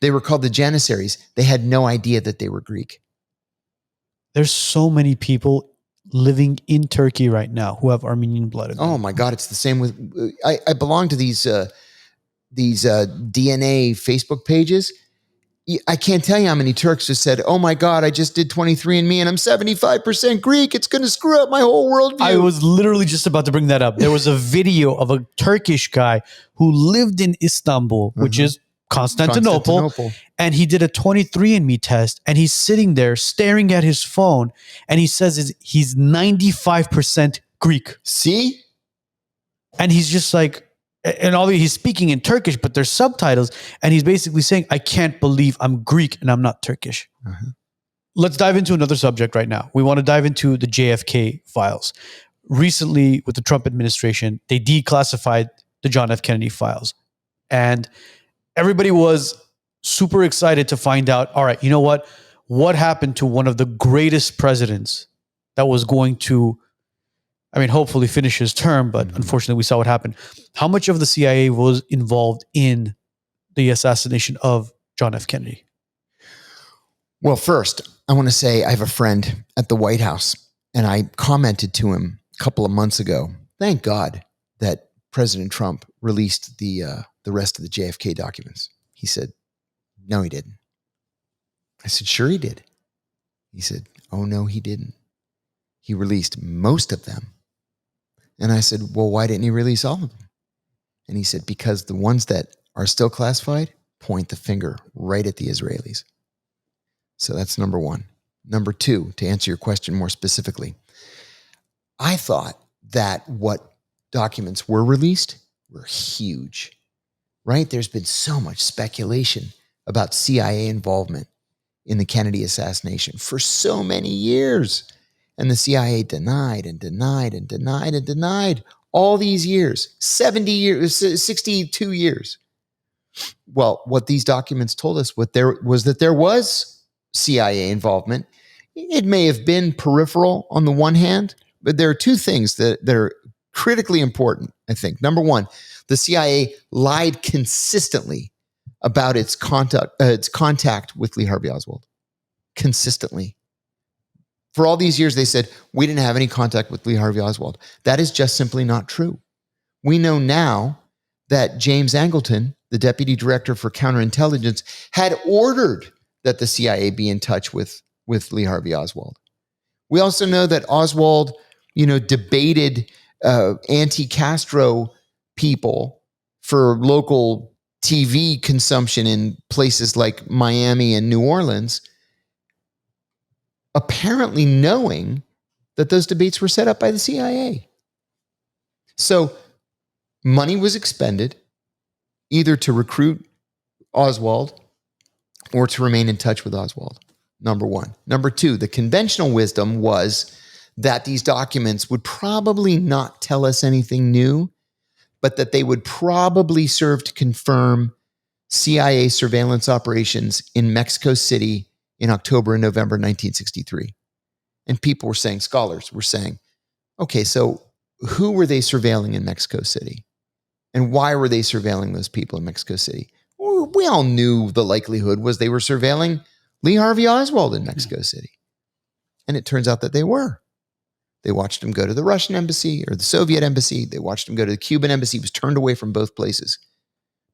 They were called the janissaries. They had no idea that they were Greek. There's so many people living in Turkey right now who have Armenian blood in them. Oh my God, it's the same with. I belong to these DNA Facebook pages. I can't tell you how many Turks just said, "Oh my God, I just did 23andMe and I'm 75% Greek. It's going to screw up my whole worldview." I was literally just about to bring that up. There was a video of a Turkish guy who lived in Istanbul, which is Constantinople, and he did a 23andMe test, and he's sitting there staring at his phone, and he says he's 95% Greek. See? And he's just like, and he's speaking in Turkish, but there's subtitles, and he's basically saying, "I can't believe I'm Greek and I'm not Turkish." Let's dive into another subject right now. We want to dive into the JFK files. Recently, with the Trump administration, they declassified the John F. Kennedy files. And everybody was super excited to find out, all right, you know what? What happened to one of the greatest presidents that was going to, hopefully finish his term, but unfortunately we saw what happened. How much of the CIA was involved in the assassination of John F. Kennedy? Well, first, I want to say I have a friend at the White House, and I commented to him a couple of months ago. Thank God that President Trump released the rest of the JFK documents. He said, "No, he didn't." I said, "Sure he did." He said, "Oh, no, he didn't. He released most of them." And I said, "Well, why didn't he release all of them?" And he said, "Because the ones that are still classified point the finger right at the Israelis." So that's number one. Number two, to answer your question more specifically, I thought that what documents were released were huge, right? There's been so much speculation about CIA involvement in the Kennedy assassination for so many years. And the CIA denied and denied and denied and denied all these years, 70 years, 62 years. Well, what these documents told us was that there was CIA involvement. It may have been peripheral on the one hand, but there are two things that are critically important, I think. Number one, the CIA lied consistently about its contact with Lee Harvey Oswald. Consistently. For all these years, they said, we didn't have any contact with Lee Harvey Oswald. That is just simply not true. We know now that James Angleton, the deputy director for counterintelligence, had ordered that the CIA be in touch with Lee Harvey Oswald. We also know that Oswald, debated anti-Castro people for local TV consumption in places like Miami and New Orleans, apparently knowing that those debates were set up by the CIA. So money was expended either to recruit Oswald or to remain in touch with Oswald, number one. Number two, the conventional wisdom was that these documents would probably not tell us anything new, but that they would probably serve to confirm CIA surveillance operations in Mexico City in October and November 1963. And people were saying, scholars were saying, okay, so who were they surveilling in Mexico City? And why were they surveilling those people in Mexico City? Well, we all knew the likelihood was they were surveilling Lee Harvey Oswald in Mexico City. And it turns out that they were. They watched him go to the Russian embassy or the Soviet embassy. They watched him go to the Cuban embassy. He was turned away from both places.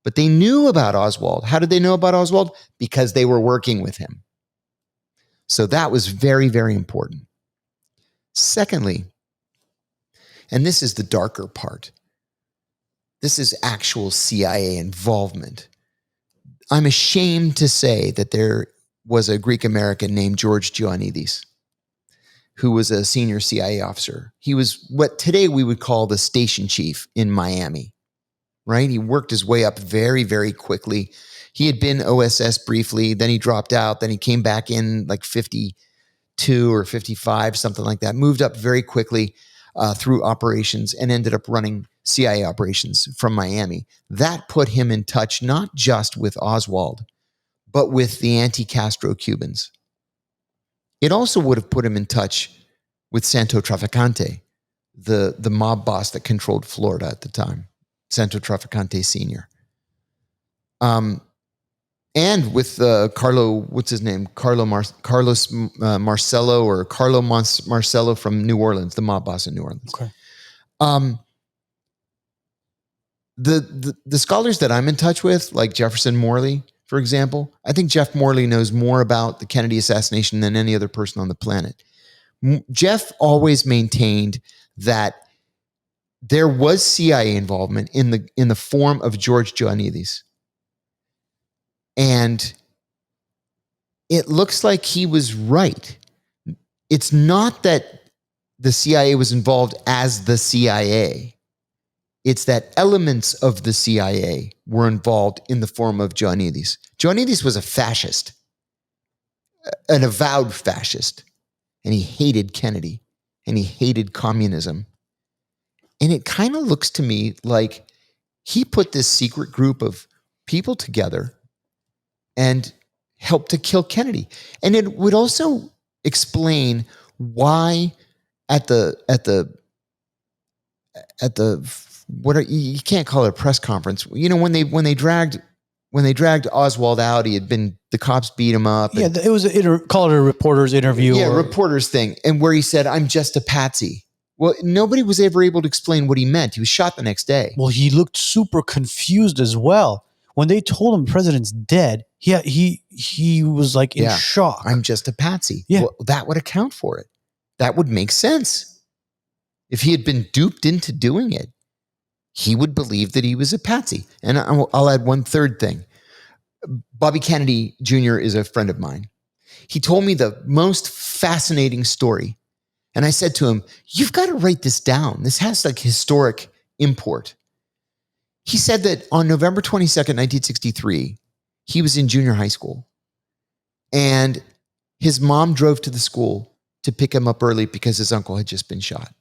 But they knew about Oswald. How did they know about Oswald? Because they were working with him. So that was very, very important. Secondly, and this is the darker part, this is actual CIA involvement. I'm ashamed to say that there was a Greek American named George Ioannidis, who was a senior CIA officer. He was what today we would call the station chief in Miami, right? He worked his way up very, very quickly. He had been OSS briefly, then he dropped out, then he came back in like 52 or 55, something like that, moved up very quickly through operations and ended up running CIA operations from Miami. That put him in touch not just with Oswald, but with the anti-Castro Cubans. It also would have put him in touch with Santo Trafficante, the mob boss that controlled Florida at the time, Santo Trafficante Sr. And with Carlo, what's his name? Carlos Marcello or Carlo Marcello from New Orleans, the mob boss in New Orleans. Okay. The scholars that I'm in touch with, like Jefferson Morley, for example, I think Jeff Morley knows more about the Kennedy assassination than any other person on the planet. Jeff always maintained that there was CIA involvement in the form of George Ioannidis. And it looks like he was right. It's not that the CIA was involved as the CIA. It's that elements of the CIA were involved in the form of Ioannidis. Ioannidis was a fascist, an avowed fascist, and he hated Kennedy, and he hated communism. And it kind of looks to me like he put this secret group of people together and helped to kill Kennedy. And it would also explain why you can't call it a press conference. You know, when they dragged Oswald out, the cops beat him up. Yeah, it was call it a reporter's interview. Yeah, reporter's thing. And where he said, "I'm just a patsy." Well, nobody was ever able to explain what he meant. He was shot the next day. Well, he looked super confused as well. When they told him the president's dead, he was like in shock. I'm just a patsy. Yeah. Well, that would account for it. That would make sense. If he had been duped into doing it, he would believe that he was a patsy. And I'll add one third thing. Bobby Kennedy Jr. is a friend of mine. He told me the most fascinating story. And I said to him, "You've got to write this down. This has like historic import." He said that on November 22nd, 1963, he was in junior high school. And his mom drove to the school to pick him up early because his uncle had just been shot.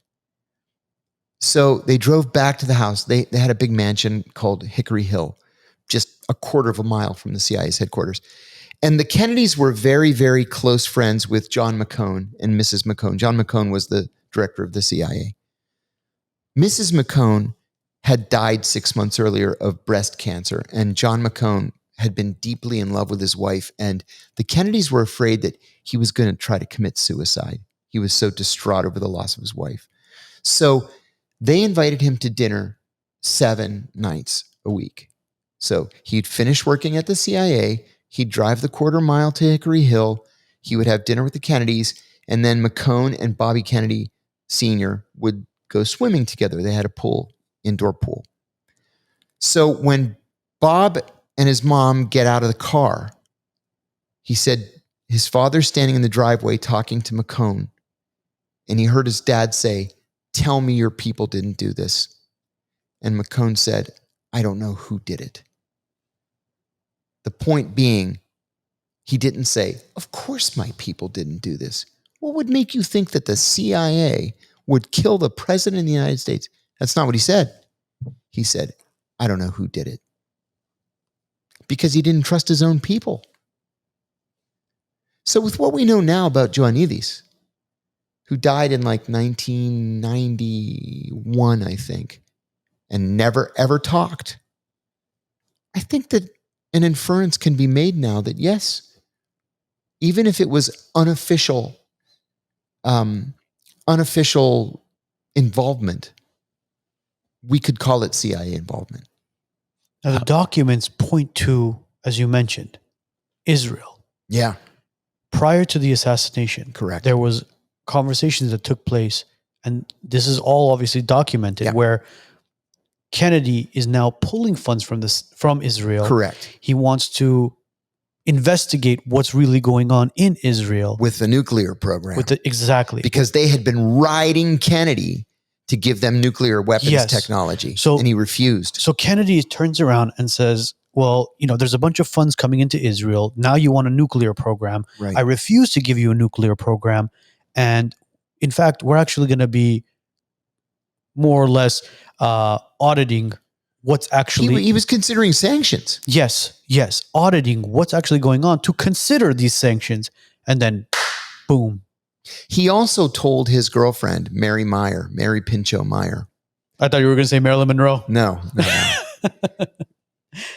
So they drove back to the house. They had a big mansion called Hickory Hill, just a quarter of a mile from the CIA's headquarters. And the Kennedys were very, very close friends with John McCone and Mrs. McCone. John McCone was the director of the CIA. Mrs. McCone had died 6 months earlier of breast cancer, and John McCone had been deeply in love with his wife, and the Kennedys were afraid that he was going to try to commit suicide. He was so distraught over the loss of his wife. So they invited him to dinner 7 nights a week. So he'd finish working at the CIA, he'd drive the quarter mile to Hickory Hill, he would have dinner with the Kennedys, and then McCone and Bobby Kennedy Sr. would go swimming together. They had a pool, indoor pool. So when Bob and his mom get out of the car, he said his father's standing in the driveway talking to McCone, and he heard his dad say, "Tell me your people didn't do this." And McCone said, "I don't know who did it." The point being, he didn't say, "Of course my people didn't do this." What would make you think that the CIA would kill the president of the United States? That's not what he said. He said, I don't know who did it. Because he didn't trust his own people. So with what we know now about Ioannidis, who died in like 1991, I think, and never ever talked, I think that an inference can be made now that yes, even if it was unofficial involvement, we could call it CIA involvement. Now, the documents point to, as you mentioned, Israel. Yeah, Prior to the assassination, correct. there was conversations that took place, and this is all obviously documented, where Kennedy is now pulling funds from Israel. Correct. He wants to investigate what's really going on in Israel With the nuclear program. Exactly. Because they had been riding Kennedy to give them nuclear weapons technology. And he refused. So Kennedy turns around and says, well, there's a bunch of funds coming into Israel. Now you want a nuclear program. Right. I refuse to give you a nuclear program. And in fact, we're actually going to be more or less auditing what's actually... He was considering sanctions. Yes. Auditing what's actually going on to consider these sanctions. And then, boom. He also told his girlfriend, Mary Pinchot Meyer. I thought you were going to say Marilyn Monroe. No.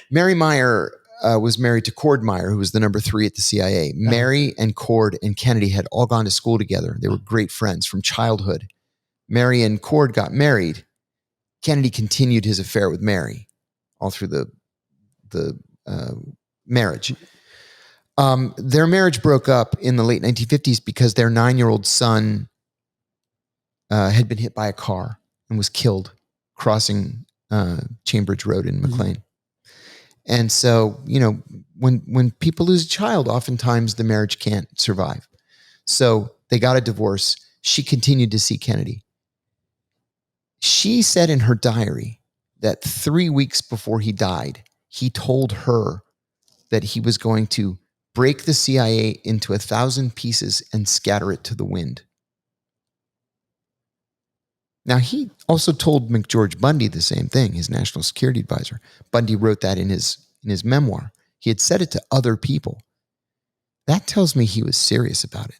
Mary Meyer was married to Cord Meyer, who was the number 3 at the CIA. Mary and Cord and Kennedy had all gone to school together. They were great friends from childhood. Mary and Cord got married. Kennedy continued his affair with Mary all through the marriage. Their marriage broke up in the late 1950s because their 9-year-old son had been hit by a car and was killed crossing Chambridge Road in McLean. And so, when people lose a child, oftentimes the marriage can't survive. So they got a divorce. She continued to see Kennedy. She said in her diary that 3 weeks before he died, he told her that he was going to break the CIA into 1,000 pieces and scatter it to the wind. Now, he also told McGeorge Bundy the same thing, his national security advisor. Bundy wrote that in his memoir. He had said it to other people. That tells me he was serious about it.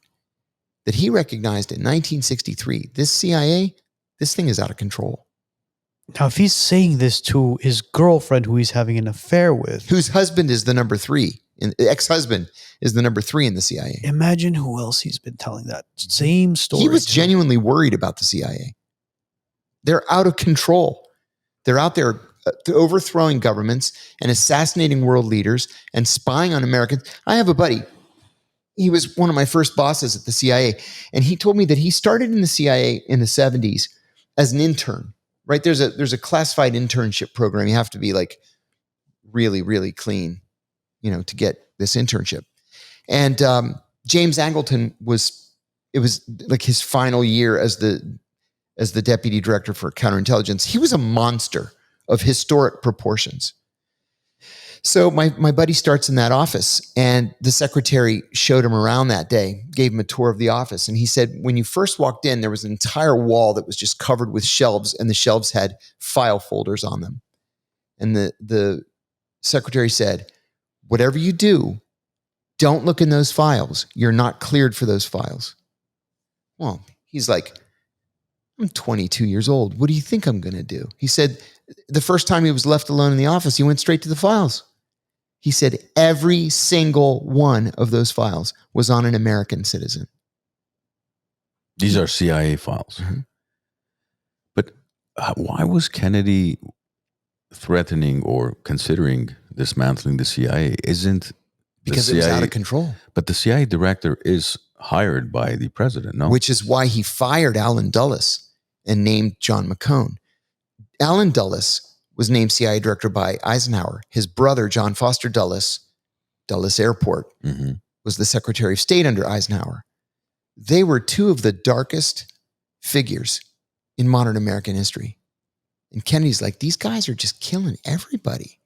That he recognized in 1963, this CIA, this thing is out of control. Now, if he's saying this to his girlfriend who he's having an affair with, whose husband is the number 3, ex-husband is the number 3 in the CIA. Imagine who else he's been telling that same story. He was genuinely worried about the CIA. They're out of control. They're out there overthrowing governments and assassinating world leaders and spying on Americans. I have a buddy. He was one of my first bosses at the CIA. And he told me that he started in the CIA in the 70s as an intern, right? There's a classified internship program. You have to be like really, really clean, to get this internship. And James Angleton it was like his final year as the deputy director for counterintelligence. He was a monster of historic proportions. So my buddy starts in that office, and the secretary showed him around that day, gave him a tour of the office. And he said, when you first walked in, there was an entire wall that was just covered with shelves, and the shelves had file folders on them. And the secretary said, whatever you do, don't look in those files. You're not cleared for those files. Well, he's like, I'm 22 years old. What do you think I'm going to do? He said the first time he was left alone in the office, he went straight to the files. He said every single one of those files was on an American citizen. These are CIA files. Mm-hmm. But why was Kennedy threatening or considering dismantling the CIA? Because it was out of control. But the CIA director is hired by the president, no? Which is why he fired Allen Dulles and named John McCone. Allen Dulles was named CIA director by Eisenhower. His brother, John Foster Dulles, Dulles Airport, was the Secretary of State under Eisenhower. They were two of the darkest figures in modern American history. And Kennedy's like, these guys are just killing everybody,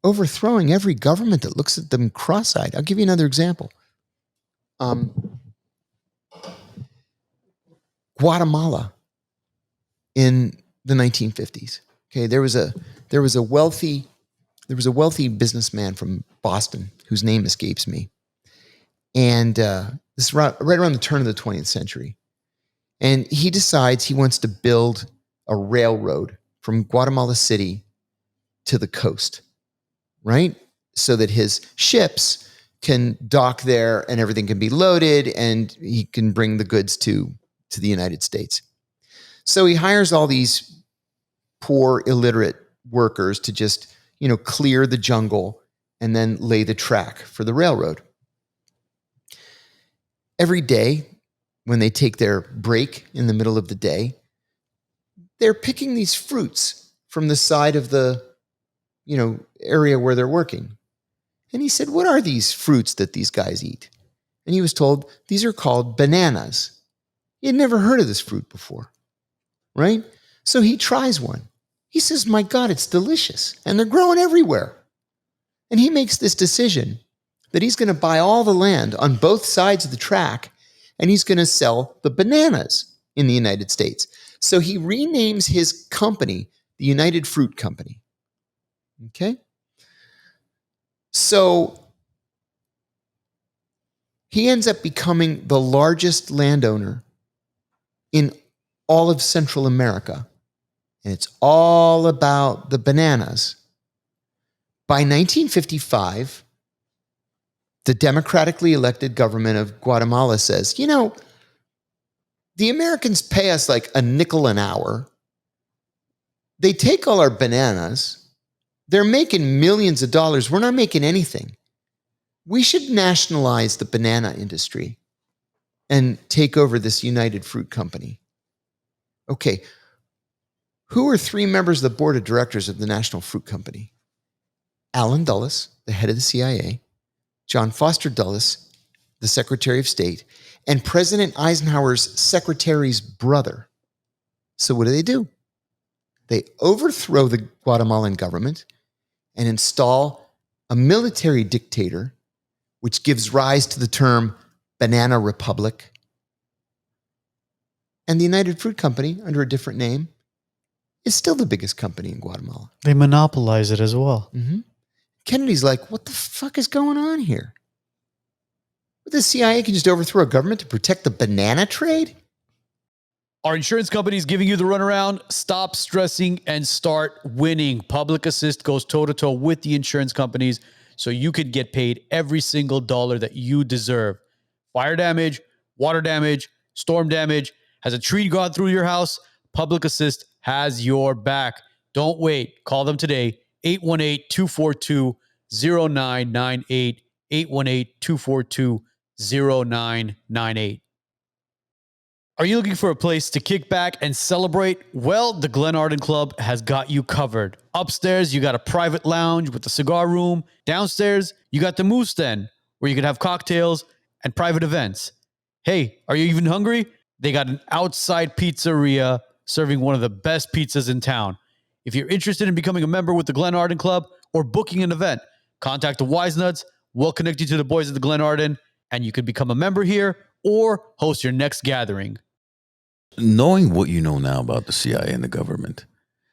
overthrowing every government that looks at them cross-eyed. I'll give you another example. Guatemala in the 1950s. Okay, there was a wealthy businessman from Boston whose name escapes me, and this is right around the turn of the 20th century, and he decides he wants to build a railroad from Guatemala City to the coast, right? So that his ships can dock there and everything can be loaded and he can bring the goods to the United States. So he hires all these poor, illiterate workers to just, clear the jungle and then lay the track for the railroad. Every day, when they take their break in the middle of the day, they're picking these fruits from the side of the, area where they're working. And he said, what are these fruits that these guys eat? And he was told, these are called bananas. He had never heard of this fruit before, right? So he tries one. He says, my God, it's delicious. And they're growing everywhere. And he makes this decision that he's going to buy all the land on both sides of the track and he's going to sell the bananas in the United States. So he renames his company the United Fruit Company. Okay? So he ends up becoming the largest landowner in all of Central America. And it's all about the bananas. By 1955, the democratically elected government of Guatemala says, the Americans pay us like a nickel an hour. They take all our bananas. They're making millions of dollars. We're not making anything. We should nationalize the banana industry and take over this United Fruit Company. Okay, who are three members of the board of directors of the National Fruit Company? Allen Dulles, the head of the CIA, John Foster Dulles, the Secretary of State, and President Eisenhower's secretary's brother. So what do? They overthrow the Guatemalan government and install a military dictator, which gives rise to the term Banana Republic. And the United Fruit Company, under a different name, is still the biggest company in Guatemala. They monopolize it as well. Mm-hmm. Kennedy's like, what the fuck is going on here? The CIA can just overthrow a government to protect the banana trade? Are insurance companies giving you the runaround? Stop stressing and start winning. Public Assist goes toe-to-toe with the insurance companies so you could get paid every single dollar that you deserve. Fire damage, water damage, storm damage. Has a tree gone through your house? Public Assist has your back. Don't wait. Call them today. 818-242-0998. 818-242-0998. Are you looking for a place to kick back and celebrate? Well, the Glen Arden Club has got you covered. Upstairs, you got a private lounge with a cigar room. Downstairs, you got the Moose Den, where you can have cocktails and private events. Hey, are you even hungry? They got an outside pizzeria serving one of the best pizzas in town. If you're interested in becoming a member with the Glen Arden Club or booking an event, contact the Wise Nuts. We'll connect you to the boys at the Glen Arden, and you could become a member here or host your next gathering. Knowing what you know now about the CIA and the government,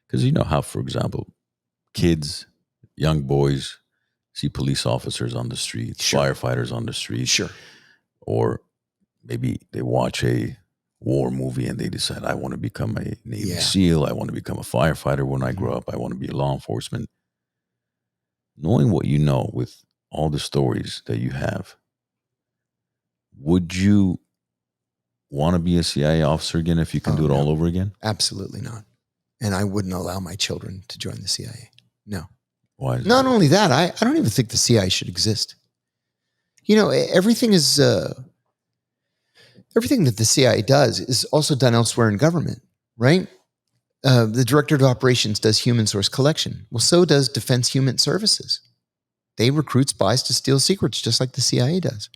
because you know how, for example, kids, young boys see police officers on the street, Sure. firefighters on the street. Sure. Or maybe they watch a war movie and they decide, I want to become a Navy SEAL. I want to become a firefighter when I grow up. I want to be a law enforcement. Knowing what you know with all the stories that you have, would you want to be a CIA officer again if you can do it all over again? Absolutely not. And I wouldn't allow my children to join the CIA. No. Why is Not that? only that, I don't even think the CIA should exist. Everything that the CIA does is also done elsewhere in government, right? The Director of Operations does human source collection. Well, so does Defense Human Services. They recruit spies to steal secrets just like the CIA does.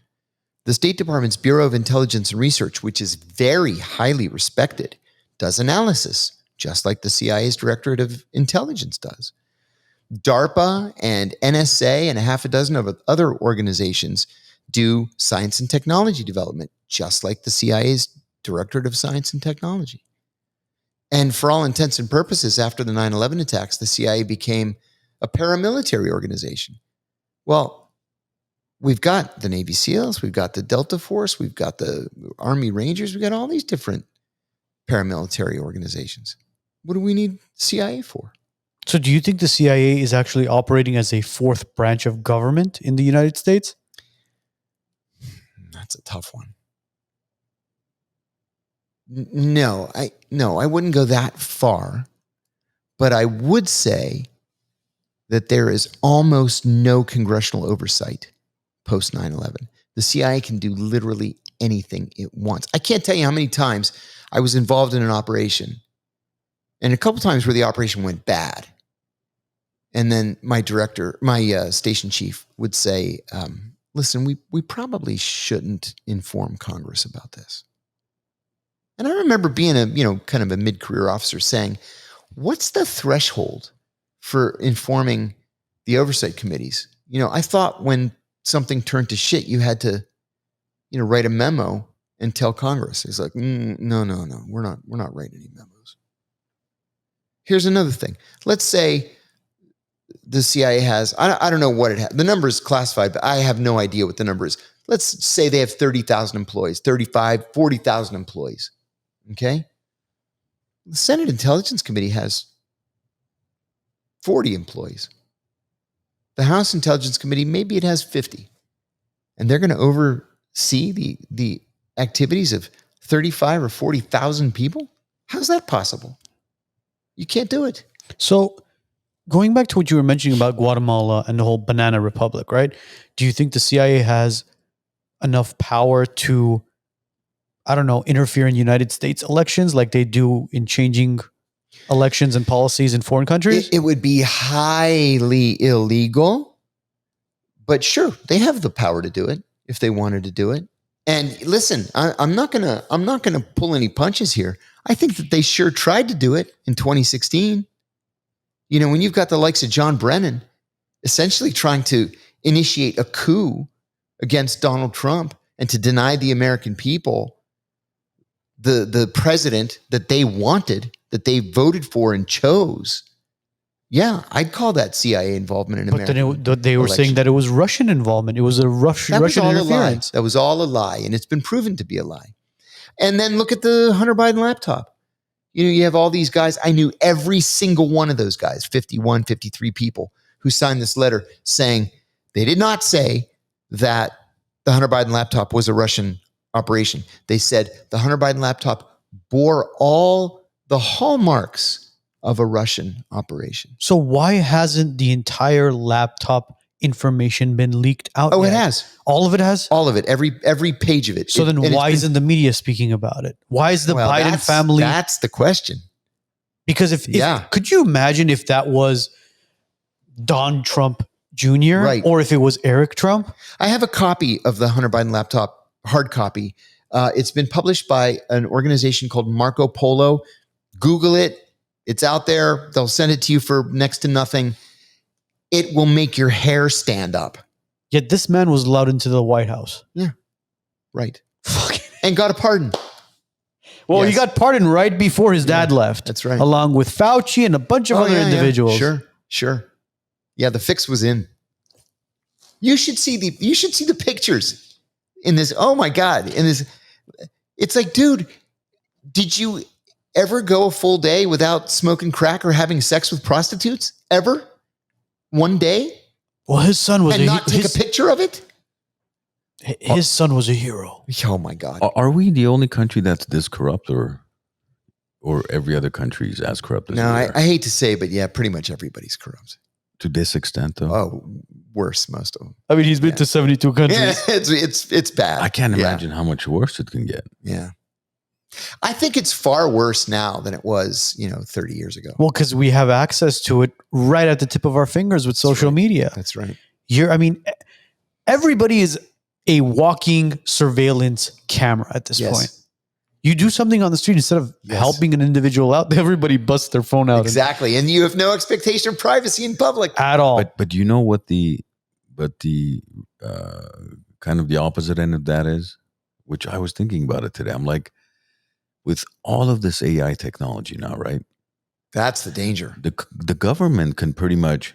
The State Department's Bureau of Intelligence and Research, which is very highly respected, does analysis, just like the CIA's Directorate of Intelligence does. DARPA and NSA and a half a dozen of other organizations do science and technology development, just like the CIA's Directorate of Science and Technology. And for all intents and purposes, after the 9/11 attacks, the CIA became a paramilitary organization. Well, we've got the Navy SEALs, we've got the Delta Force, we've got the Army Rangers, we've got all these different paramilitary organizations. What do we need CIA for? So do you think the CIA is actually operating as a fourth branch of government in the United States? That's a tough one. No, I wouldn't go that far, but I would say that there is almost no congressional oversight post 9/11. The CIA can do literally anything it wants. I can't tell you how many times I was involved in an operation, and a couple times where the operation went bad. And then my station chief would say, listen, we probably shouldn't inform Congress about this. And I remember being kind of a mid-career officer saying, what's the threshold for informing the oversight committees? I thought when something turned to shit, you had to, write a memo and tell Congress. It's like, no, we're not writing any memos. Here's another thing. Let's say the CIA has, I don't know what it has. The number is classified, but I have no idea what the number is. Let's say they have 30,000 employees, 35, 40,000 employees. Okay? The Senate Intelligence Committee has 40 employees. The House Intelligence Committee, maybe it has 50. And they're going to oversee the activities of 35 or 40,000 people? How's that possible? You can't do it. So going back to what you were mentioning about Guatemala and the whole banana republic, right? Do you think the CIA has enough power to, interfere in United States elections like they do in changing elections and policies in foreign countries? It would be highly illegal, but sure, they have the power to do it if they wanted to do it. And listen, I'm not gonna pull any punches here. I think that they sure tried to do it in 2016. When you've got the likes of John Brennan essentially trying to initiate a coup against Donald Trump and to deny the American people the president that they wanted, that they voted for and chose. Yeah, I'd call that CIA involvement in America. But then they were saying that it was Russian involvement. It was a Russian interference. That was all a lie, and it's been proven to be a lie. And then look at the Hunter Biden laptop. You have all these guys. I knew every single one of those guys, 51, 53 people who signed this letter saying they did not say that the Hunter Biden laptop was a Russian operation. They said the Hunter Biden laptop bore all the hallmarks of a Russian operation. So why hasn't the entire laptop information been leaked out yet? It has. All of it has? All of it. Every page of it. So then why isn't the media speaking about it? Why is the Biden family? That's the question. Because if could you imagine if that was Don Trump Jr. Right. Or if it was Eric Trump? I have a copy of the Hunter Biden laptop, hard copy. It's been published by an organization called Marco Polo. Google it. It's out there. They'll send it to you for next to nothing. It will make your hair stand up. Yet this man was allowed into the White House. Yeah. Right. And got a pardon. Well, he got pardoned right before his dad left. That's right. Along with Fauci and a bunch of other individuals. Sure. Yeah, the fix was in. You should see the pictures in this. Oh my God. In this, it's like, dude, did you ever go a full day without smoking crack or having sex with prostitutes? Ever? One day? Well, his son was not take a picture of it? His son was a hero. Oh my God. Are we the only country that's this corrupt, or every other country is as corrupt as we are? I hate to say, but yeah, pretty much everybody's corrupt. To this extent, though? Oh, worse, most of them. I mean, he's been to 72 countries. Yeah, it's bad. I can't imagine how much worse it can get. Yeah. I think it's far worse now than it was, 30 years ago. Well, because we have access to it right at the tip of our fingers with social media. That's right. Everybody is a walking surveillance camera at this point. You do something on the street, instead of helping an individual out, everybody busts their phone out. Exactly. And you have no expectation of privacy in public. At all. But you know what the kind of the opposite end of that is? Which I was thinking about it today. I'm like, with all of this AI technology now, right? That's the danger. The government can pretty much,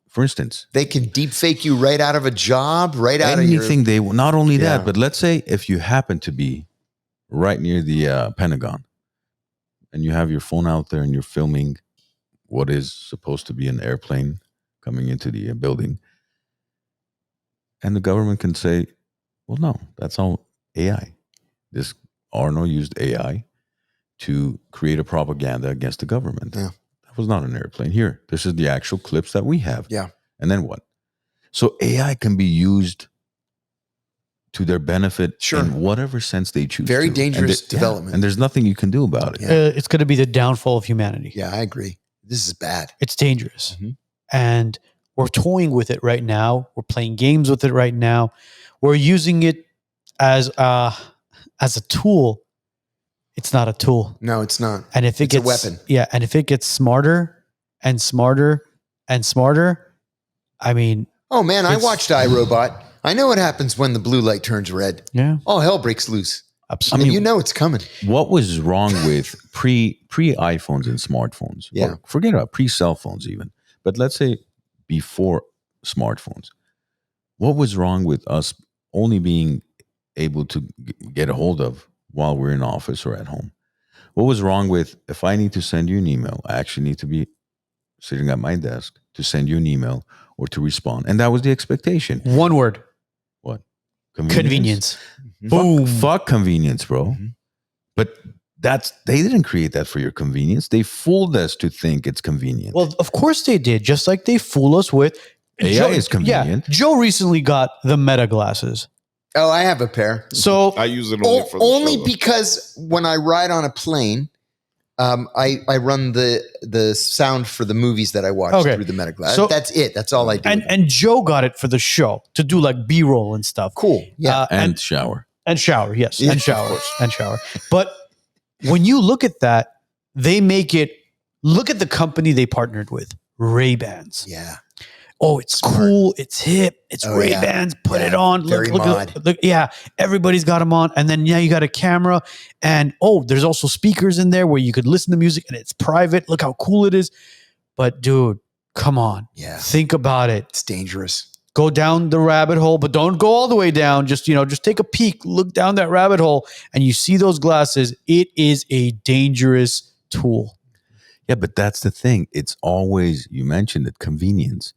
for instance, They can deep fake you right out of a job, right out of your... anything they not only Yeah. that, but let's say if you happen to be right near the Pentagon and you have your phone out there and you're filming what is supposed to be an airplane coming into the building, and the government can say, well, no, that's all AI. This Arno used AI to create a propaganda against the government. Yeah. That was not an airplane. Here, this is the actual clips that we have. Yeah. And then what? So AI can be used to their benefit Sure. in whatever sense they choose. Very to. dangerous And development. and there's nothing you can do about it. Yeah. It's going to be the downfall of humanity. Yeah, I agree. This is bad. It's dangerous. Mhm. And we're toying with it right now. We're playing games with it right now. We're using it as a tool. It's not a tool. No, it's not. And if it It's a gets weapon. Yeah, and if it gets smarter and smarter and smarter, I mean, Oh, man, I It's- watched iRobot. I know what happens when the blue light turns red. yeah, All hell breaks loose. absolutely. And you know it's coming. What was wrong with pre iPhones and smartphones? Yeah. Or forget about pre cell phones even. But let's say before smartphones. What was wrong with us only being able to get a hold of while we're in office or at home? What was wrong with if I need to send you an email, I actually need to be sitting at my desk to send you an email or to respond. And that was the expectation. One word: What? convenience. Boom. Fuck convenience, bro. Mhm. But they didn't create that for your convenience. They fooled us to think it's convenient. Well, of course they did. Just like they fool us with AI is convenient. Yeah, Joe recently got the Meta glasses. Oh, I have a pair. So I use it only for the Only show, though. because when I ride on a plane, I run the sound for the movies that I watch Okay. through the Meta glass. So- That's it. That's all I do. and Joe got it for the show to do like B-roll and stuff. Cool. Yeah. and shower. And shower, yes, Yeah, and of shower, course. and shower. But when you look at that, they make it. Look at the company they partnered with, Ray-Bans. Yeah. Oh, it's Smart. cool. It's hip. It's Oh, Ray-Bans. Put Yeah. it on. Very mod. Look, yeah, everybody's got them on. And then you got a camera. And there's also speakers in there where you could listen to music and it's private. Look how cool it is. But dude, come on. Yeah. Think about it. It's dangerous. Go down the rabbit hole, but don't go all the way down. Just take a peek, look down that rabbit hole, and you see those glasses. It is a dangerous tool. Yeah, but that's the thing. It's always, you mentioned it, convenience.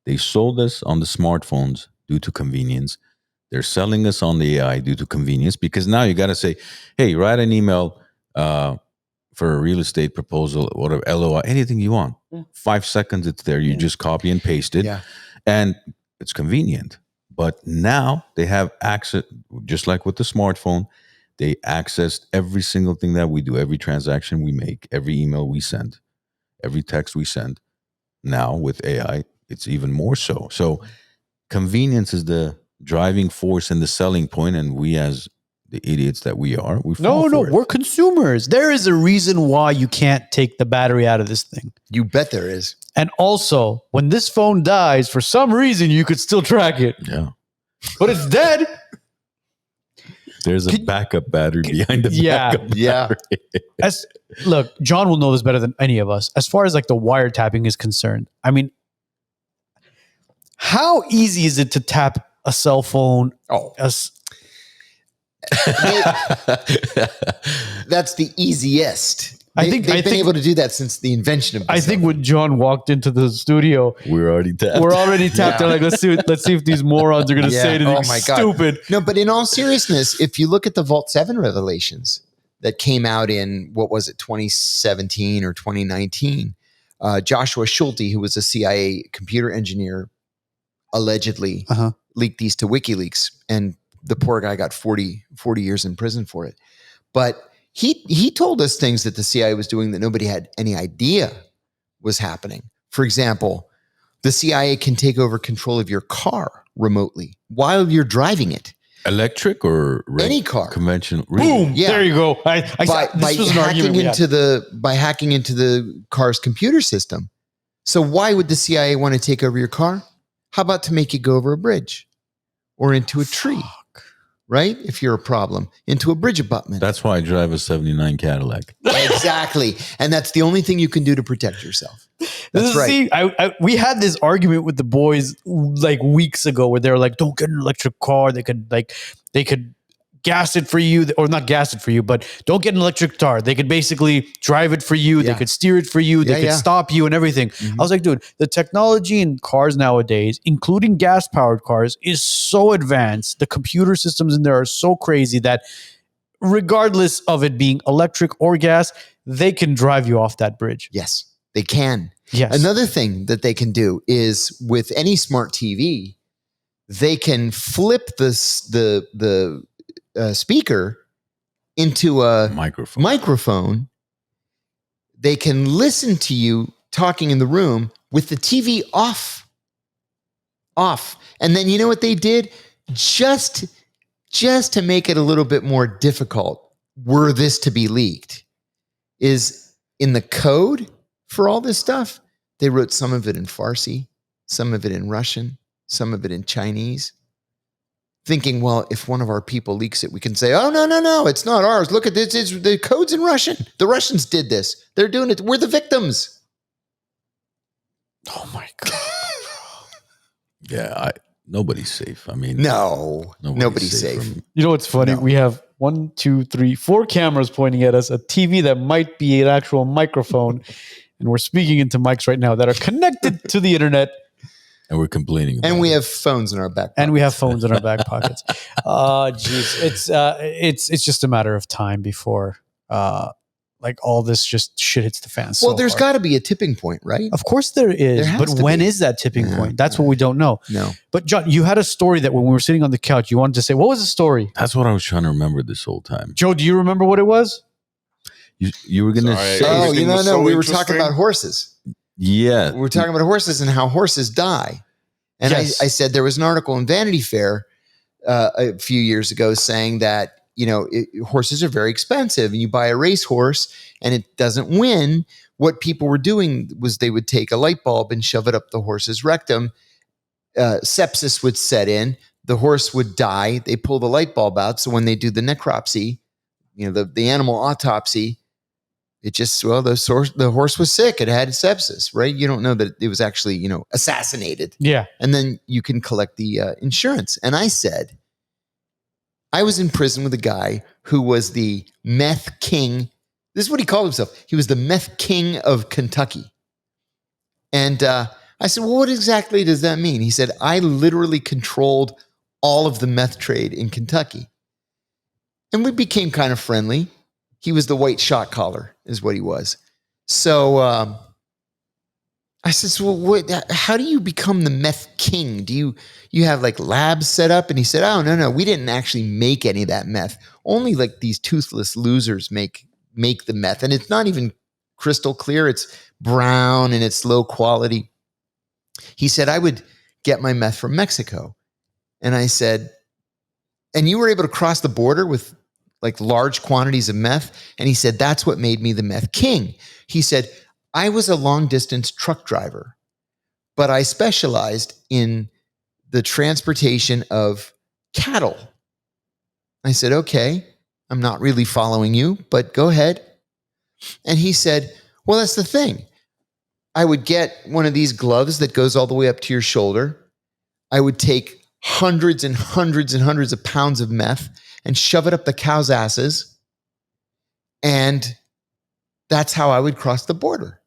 They sold us on the smartphones due to convenience. They're selling us on the AI due to convenience, because now you got to say, hey, write an email for a real estate proposal, whatever, LOI, anything you want. Yeah. 5 seconds, it's there. You just copy and paste it. Yeah. And it's convenient. But now they have access, just like with the smartphone, they accessed every single thing that we do, every transaction we make, every email we send, every text we send. Now with AI, it's even more so. So convenience is the driving force and the selling point, and we, as the idiots that we are, we fall for it. We're consumers. There is a reason why you can't take the battery out of this thing. You bet there is. And also, when this phone dies, for some reason, you could still track it, Yeah. but it's dead. There's a backup battery behind the Yeah. backup Yeah. battery. Look, John will know this better than any of us. As far as like the wiretapping is concerned, I mean, how easy is it to tap a cell phone? Oh, that's the easiest. They've been able to do that since the invention of the I cell think phone. when John walked into the studio, We're already tapped. we're already tapped. Yeah. They're like, let's see if these morons are going to Yeah. say anything Oh my God. stupid. No, but in all seriousness, if you look at the Vault 7 revelations that came out in, 2017 or 2019, Joshua Schulte, who was a CIA computer engineer, allegedly Uh-huh. leaked these to WikiLeaks, and the poor guy got 40 years in prison for it. But he told us things that the CIA was doing that nobody had any idea was happening. For example, the CIA can take over control of your car remotely while you're driving it. Electric or Any car. conventional? Boom! Yeah. There you go. This was an argument we had. By hacking into the car's computer system. So why would the CIA want to take over your car? How about to make you go over a bridge or into a tree? right? If you're a problem, into a bridge abutment. That's why I drive a 79 Cadillac. Exactly. And that's the only thing you can do to protect yourself. That's right. See, we had this argument with the boys like weeks ago where they were like, don't get an electric car. They could gas it for you, or not gas it for you, but don't get an electric car. They could basically drive it for you. Yeah. They could steer it for you. They could Yeah. stop you and everything. Mhm. I was like, dude, the technology in cars nowadays, including gas powered cars, is so advanced. The computer systems in there are so crazy that regardless of it being electric or gas, they can drive you off that bridge. Yes, they can. Yes. Another thing that they can do is with any smart TV, they can flip the speaker into a microphone. They can listen to you talking in the room with the TV off. And then you know what they did? Just to make it a little bit more difficult, were this to be leaked, is in the code for all this stuff, they wrote some of it in Farsi, some of it in Russian, some of it in Chinese, thinking, well, if one of our people leaks it, we can say, oh, no, it's not ours. Look at this. It's the code's in Russian. The Russians did this. They're doing it. We're the victims. Oh my God. Yeah, nobody's safe. I mean, No, nobody's safe. You know what's funny? No. We have 1, 2, 3, 4 cameras pointing at us, a TV that might be an actual microphone, and we're speaking into mics right now that are connected to the internet. And we're complaining about And we it. have phones in our back pockets. And we have phones in our back pockets. Jeez, it's just a matter of time before like all this just shit hits the fan. Well, there's got to be a tipping point, right? of course there is, There has but to when be. is that tipping Yeah. point? That's what we don't know. No. But John, you had a story that when we were sitting on the couch, you wanted to say. What was the story? That's what I was trying to remember this whole time. Joe, do you remember what it was? You were going to Sorry. say, Oh, Everything was no. so We were interesting. talking about horses. yeah. We were talking about horses and how horses die. And Yes. I said there was an article in Vanity Fair a few years ago saying that, horses are very expensive, and you buy a racehorse and it doesn't win. What people were doing was they would take a light bulb and shove it up the horse's rectum. Sepsis would set in. The horse would die. They pull the light bulb out. So when they do the necropsy, the animal autopsy, it just, the horse was sick. It had sepsis, right? You don't know that it was actually, assassinated. Yeah. And then you can collect the insurance. And I said, I was in prison with a guy who was the meth king. This is what he called himself. He was the meth king of Kentucky. And I said, well, what exactly does that mean? He said, I literally controlled all of the meth trade in Kentucky. And we became kind of friendly. He was the white shot caller, is what he was. So I said, so how do you become the meth king? Do you have like labs set up? And he said, oh, no, we didn't actually make any of that meth. Only like these toothless losers make the meth. And it's not even crystal clear. It's brown and it's low quality. He said, I would get my meth from Mexico. And I said, and you were able to cross the border with like large quantities of meth? And he said, that's what made me the meth king. He said, I was a long distance truck driver, but I specialized in the transportation of cattle. I said, okay, I'm not really following you, but go ahead. And he said, well, that's the thing. I would get one of these gloves that goes all the way up to your shoulder. I would take hundreds and hundreds and hundreds of pounds of meth and shove it up the cows' asses. And that's how I would cross the border.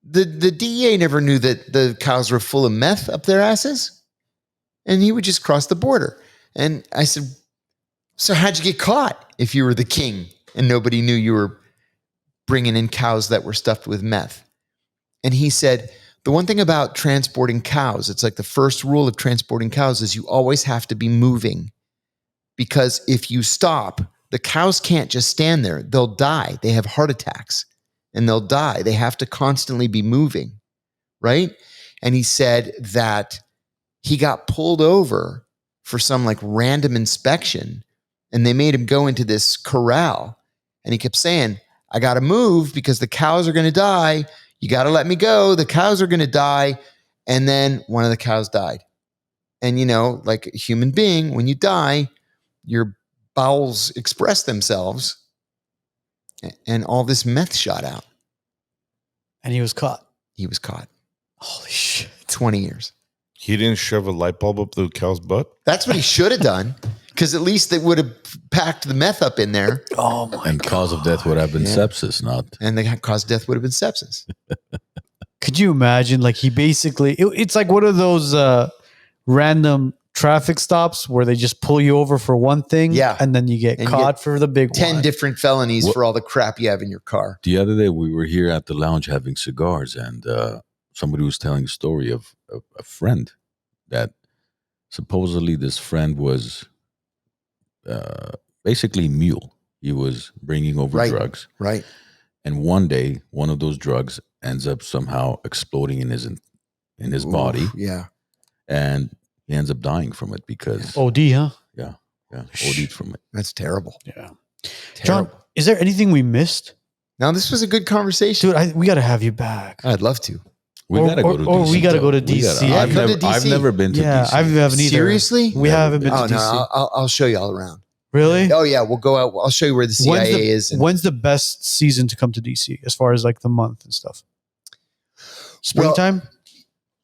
The DEA never knew that the cows were full of meth up their asses. And he would just cross the border. And I said, so how'd you get caught if you were the king and nobody knew you were bringing in cows that were stuffed with meth? And he said, the one thing about transporting cows, it's like the first rule of transporting cows is you always have to be moving. Because if you stop, the cows can't just stand there. They'll die. They have heart attacks and they'll die. They have to constantly be moving, right? And he said that he got pulled over for some like random inspection and they made him go into this corral. And he kept saying, I got to move because the cows are going to die. You got to let me go. The cows are going to die. And then one of the cows died. And, like a human being, when you die, your bowels express themselves, and all this meth shot out. And he was caught. He was caught. Holy shit. 20 years. He didn't shove a light bulb up the cow's butt? That's what he should have done, because at least they would have packed the meth up in there, Oh my And cause of death would have been Yeah. sepsis, not. and the cause of death would have been sepsis. Could you imagine? Like, he basically, it's like one of those random traffic stops where they just pull you over for one thing, Yeah. and then you get And you caught get for the big 10 one. different felonies What- for all the crap you have in your car. The other day, we were here at the lounge having cigars, and somebody was telling a story of a friend that supposedly this friend was basically mule. He was bringing over Right. drugs, Right. and one day, one of those drugs ends up somehow exploding in his body, Oof, yeah. and he ends up dying from it because OD, huh? yeah, OD'd from it. That's terrible. Yeah. Terrible. John, is there anything we missed? Now, this was a good conversation. Dude, we got to have you back. I'd love to. We Or- gotta go to or DC. we gotta go to We DC. Yeah, I've come to never DC. been to Yeah, DC. I haven't either. Seriously? We haven't been Oh, to no, DC. I'll show you all around. Really? Oh, yeah, we'll go out. I'll show you where the CIA is. And, When's the best season to come to DC as far as like the month and stuff? Springtime?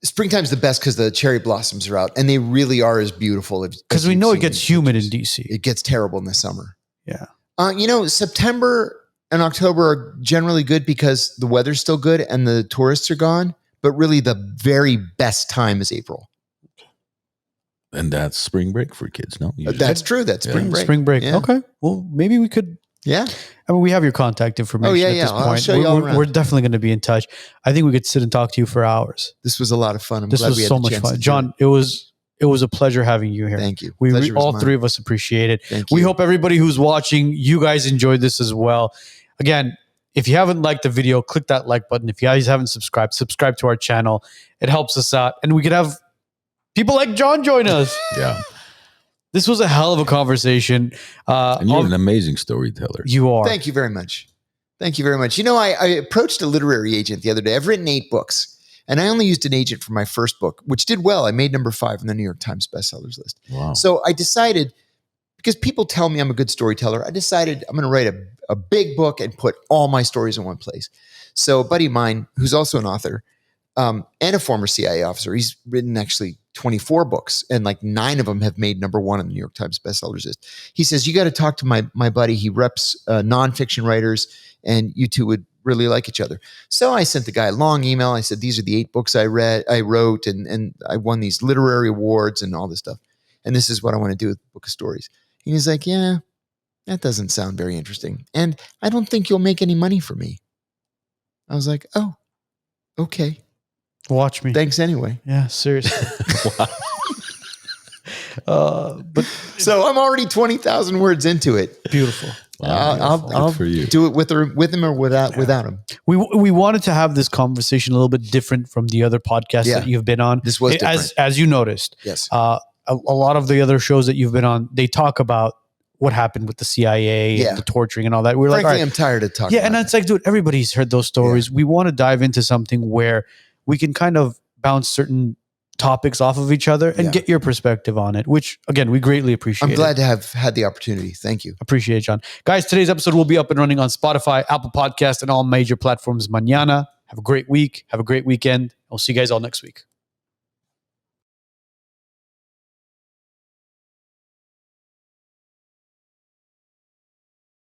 springtime's the best because the cherry blossoms are out, and they really are as beautiful. Because we know it gets humid in DC. It gets terrible in the summer. Yeah. September and October are generally good because the weather's still good and the tourists are gone. But really, the very best time is April. And that's spring break for kids, no? Usually. That's true. That's Yeah. spring break. Spring break. Yeah. Okay. Well, maybe we could. Yeah. I mean, we have your contact information Oh, yeah, at yeah. this I'll point. show you all We're, around. we're definitely going to be in touch. I think we could sit and talk to you for hours. This was a lot of fun. I'm This glad was we had so the much chance fun. to do John, it was a pleasure having you here. Thank you. We Pleasure was all mine. three of us appreciate it. Thank We you. hope everybody who's watching, you guys enjoyed this as well. Again, if you haven't liked the video, click that like button. If you guys haven't subscribed to our channel. It helps us out. And we could have people like John join us. Yeah. This was a hell of a conversation. And you're an amazing storyteller. You are. Thank you very much. Thank you very much. I approached a literary agent the other day. I've written 8 books, and I only used an agent for my first book, which did well. I made number 5 on the New York Times bestsellers list. Wow. So I decided, because people tell me I'm a good storyteller, I decided I'm going to write a big book and put all my stories in one place. So a buddy of mine, who's also an author and a former CIA officer, he's written actually 24 books, and like 9 of them have made number 1 on the New York Times bestsellers list. He says, you got to talk to my buddy. He reps nonfiction writers, and you two would really like each other. So I sent the guy a long email. I said, these are the 8 books I wrote, and I won these literary awards and all this stuff. And this is what I want to do with the book of stories. And he's like, yeah, that doesn't sound very interesting. And I don't think you'll make any money for me. I was like, oh, okay. Watch me. Thanks anyway. Yeah, seriously. But So I'm already 20,000 words into it. beautiful. Wow. I'll Good for you. do it with him or without him. We wanted to have this conversation a little bit different from the other podcasts Yeah. that you've been on. This was different. As you noticed. Yes. A lot of the other shows that you've been on, they talk about what happened with the CIA Yeah. and the torturing and all that. We're Frankly, like, all right. I'm tired of talking Yeah, about and it's like, dude, everybody's heard those stories. We want to dive into something where we can kind of bounce certain topics off of each other and Yeah. get your perspective on it, which again, we greatly appreciate. I'm glad to have had the opportunity. Thank you. Appreciate it, John. Guys, today's episode will be up and running on Spotify, Apple Podcast, and all major platforms mañana. Have a great week. Have a great weekend. I'll see you guys all next week.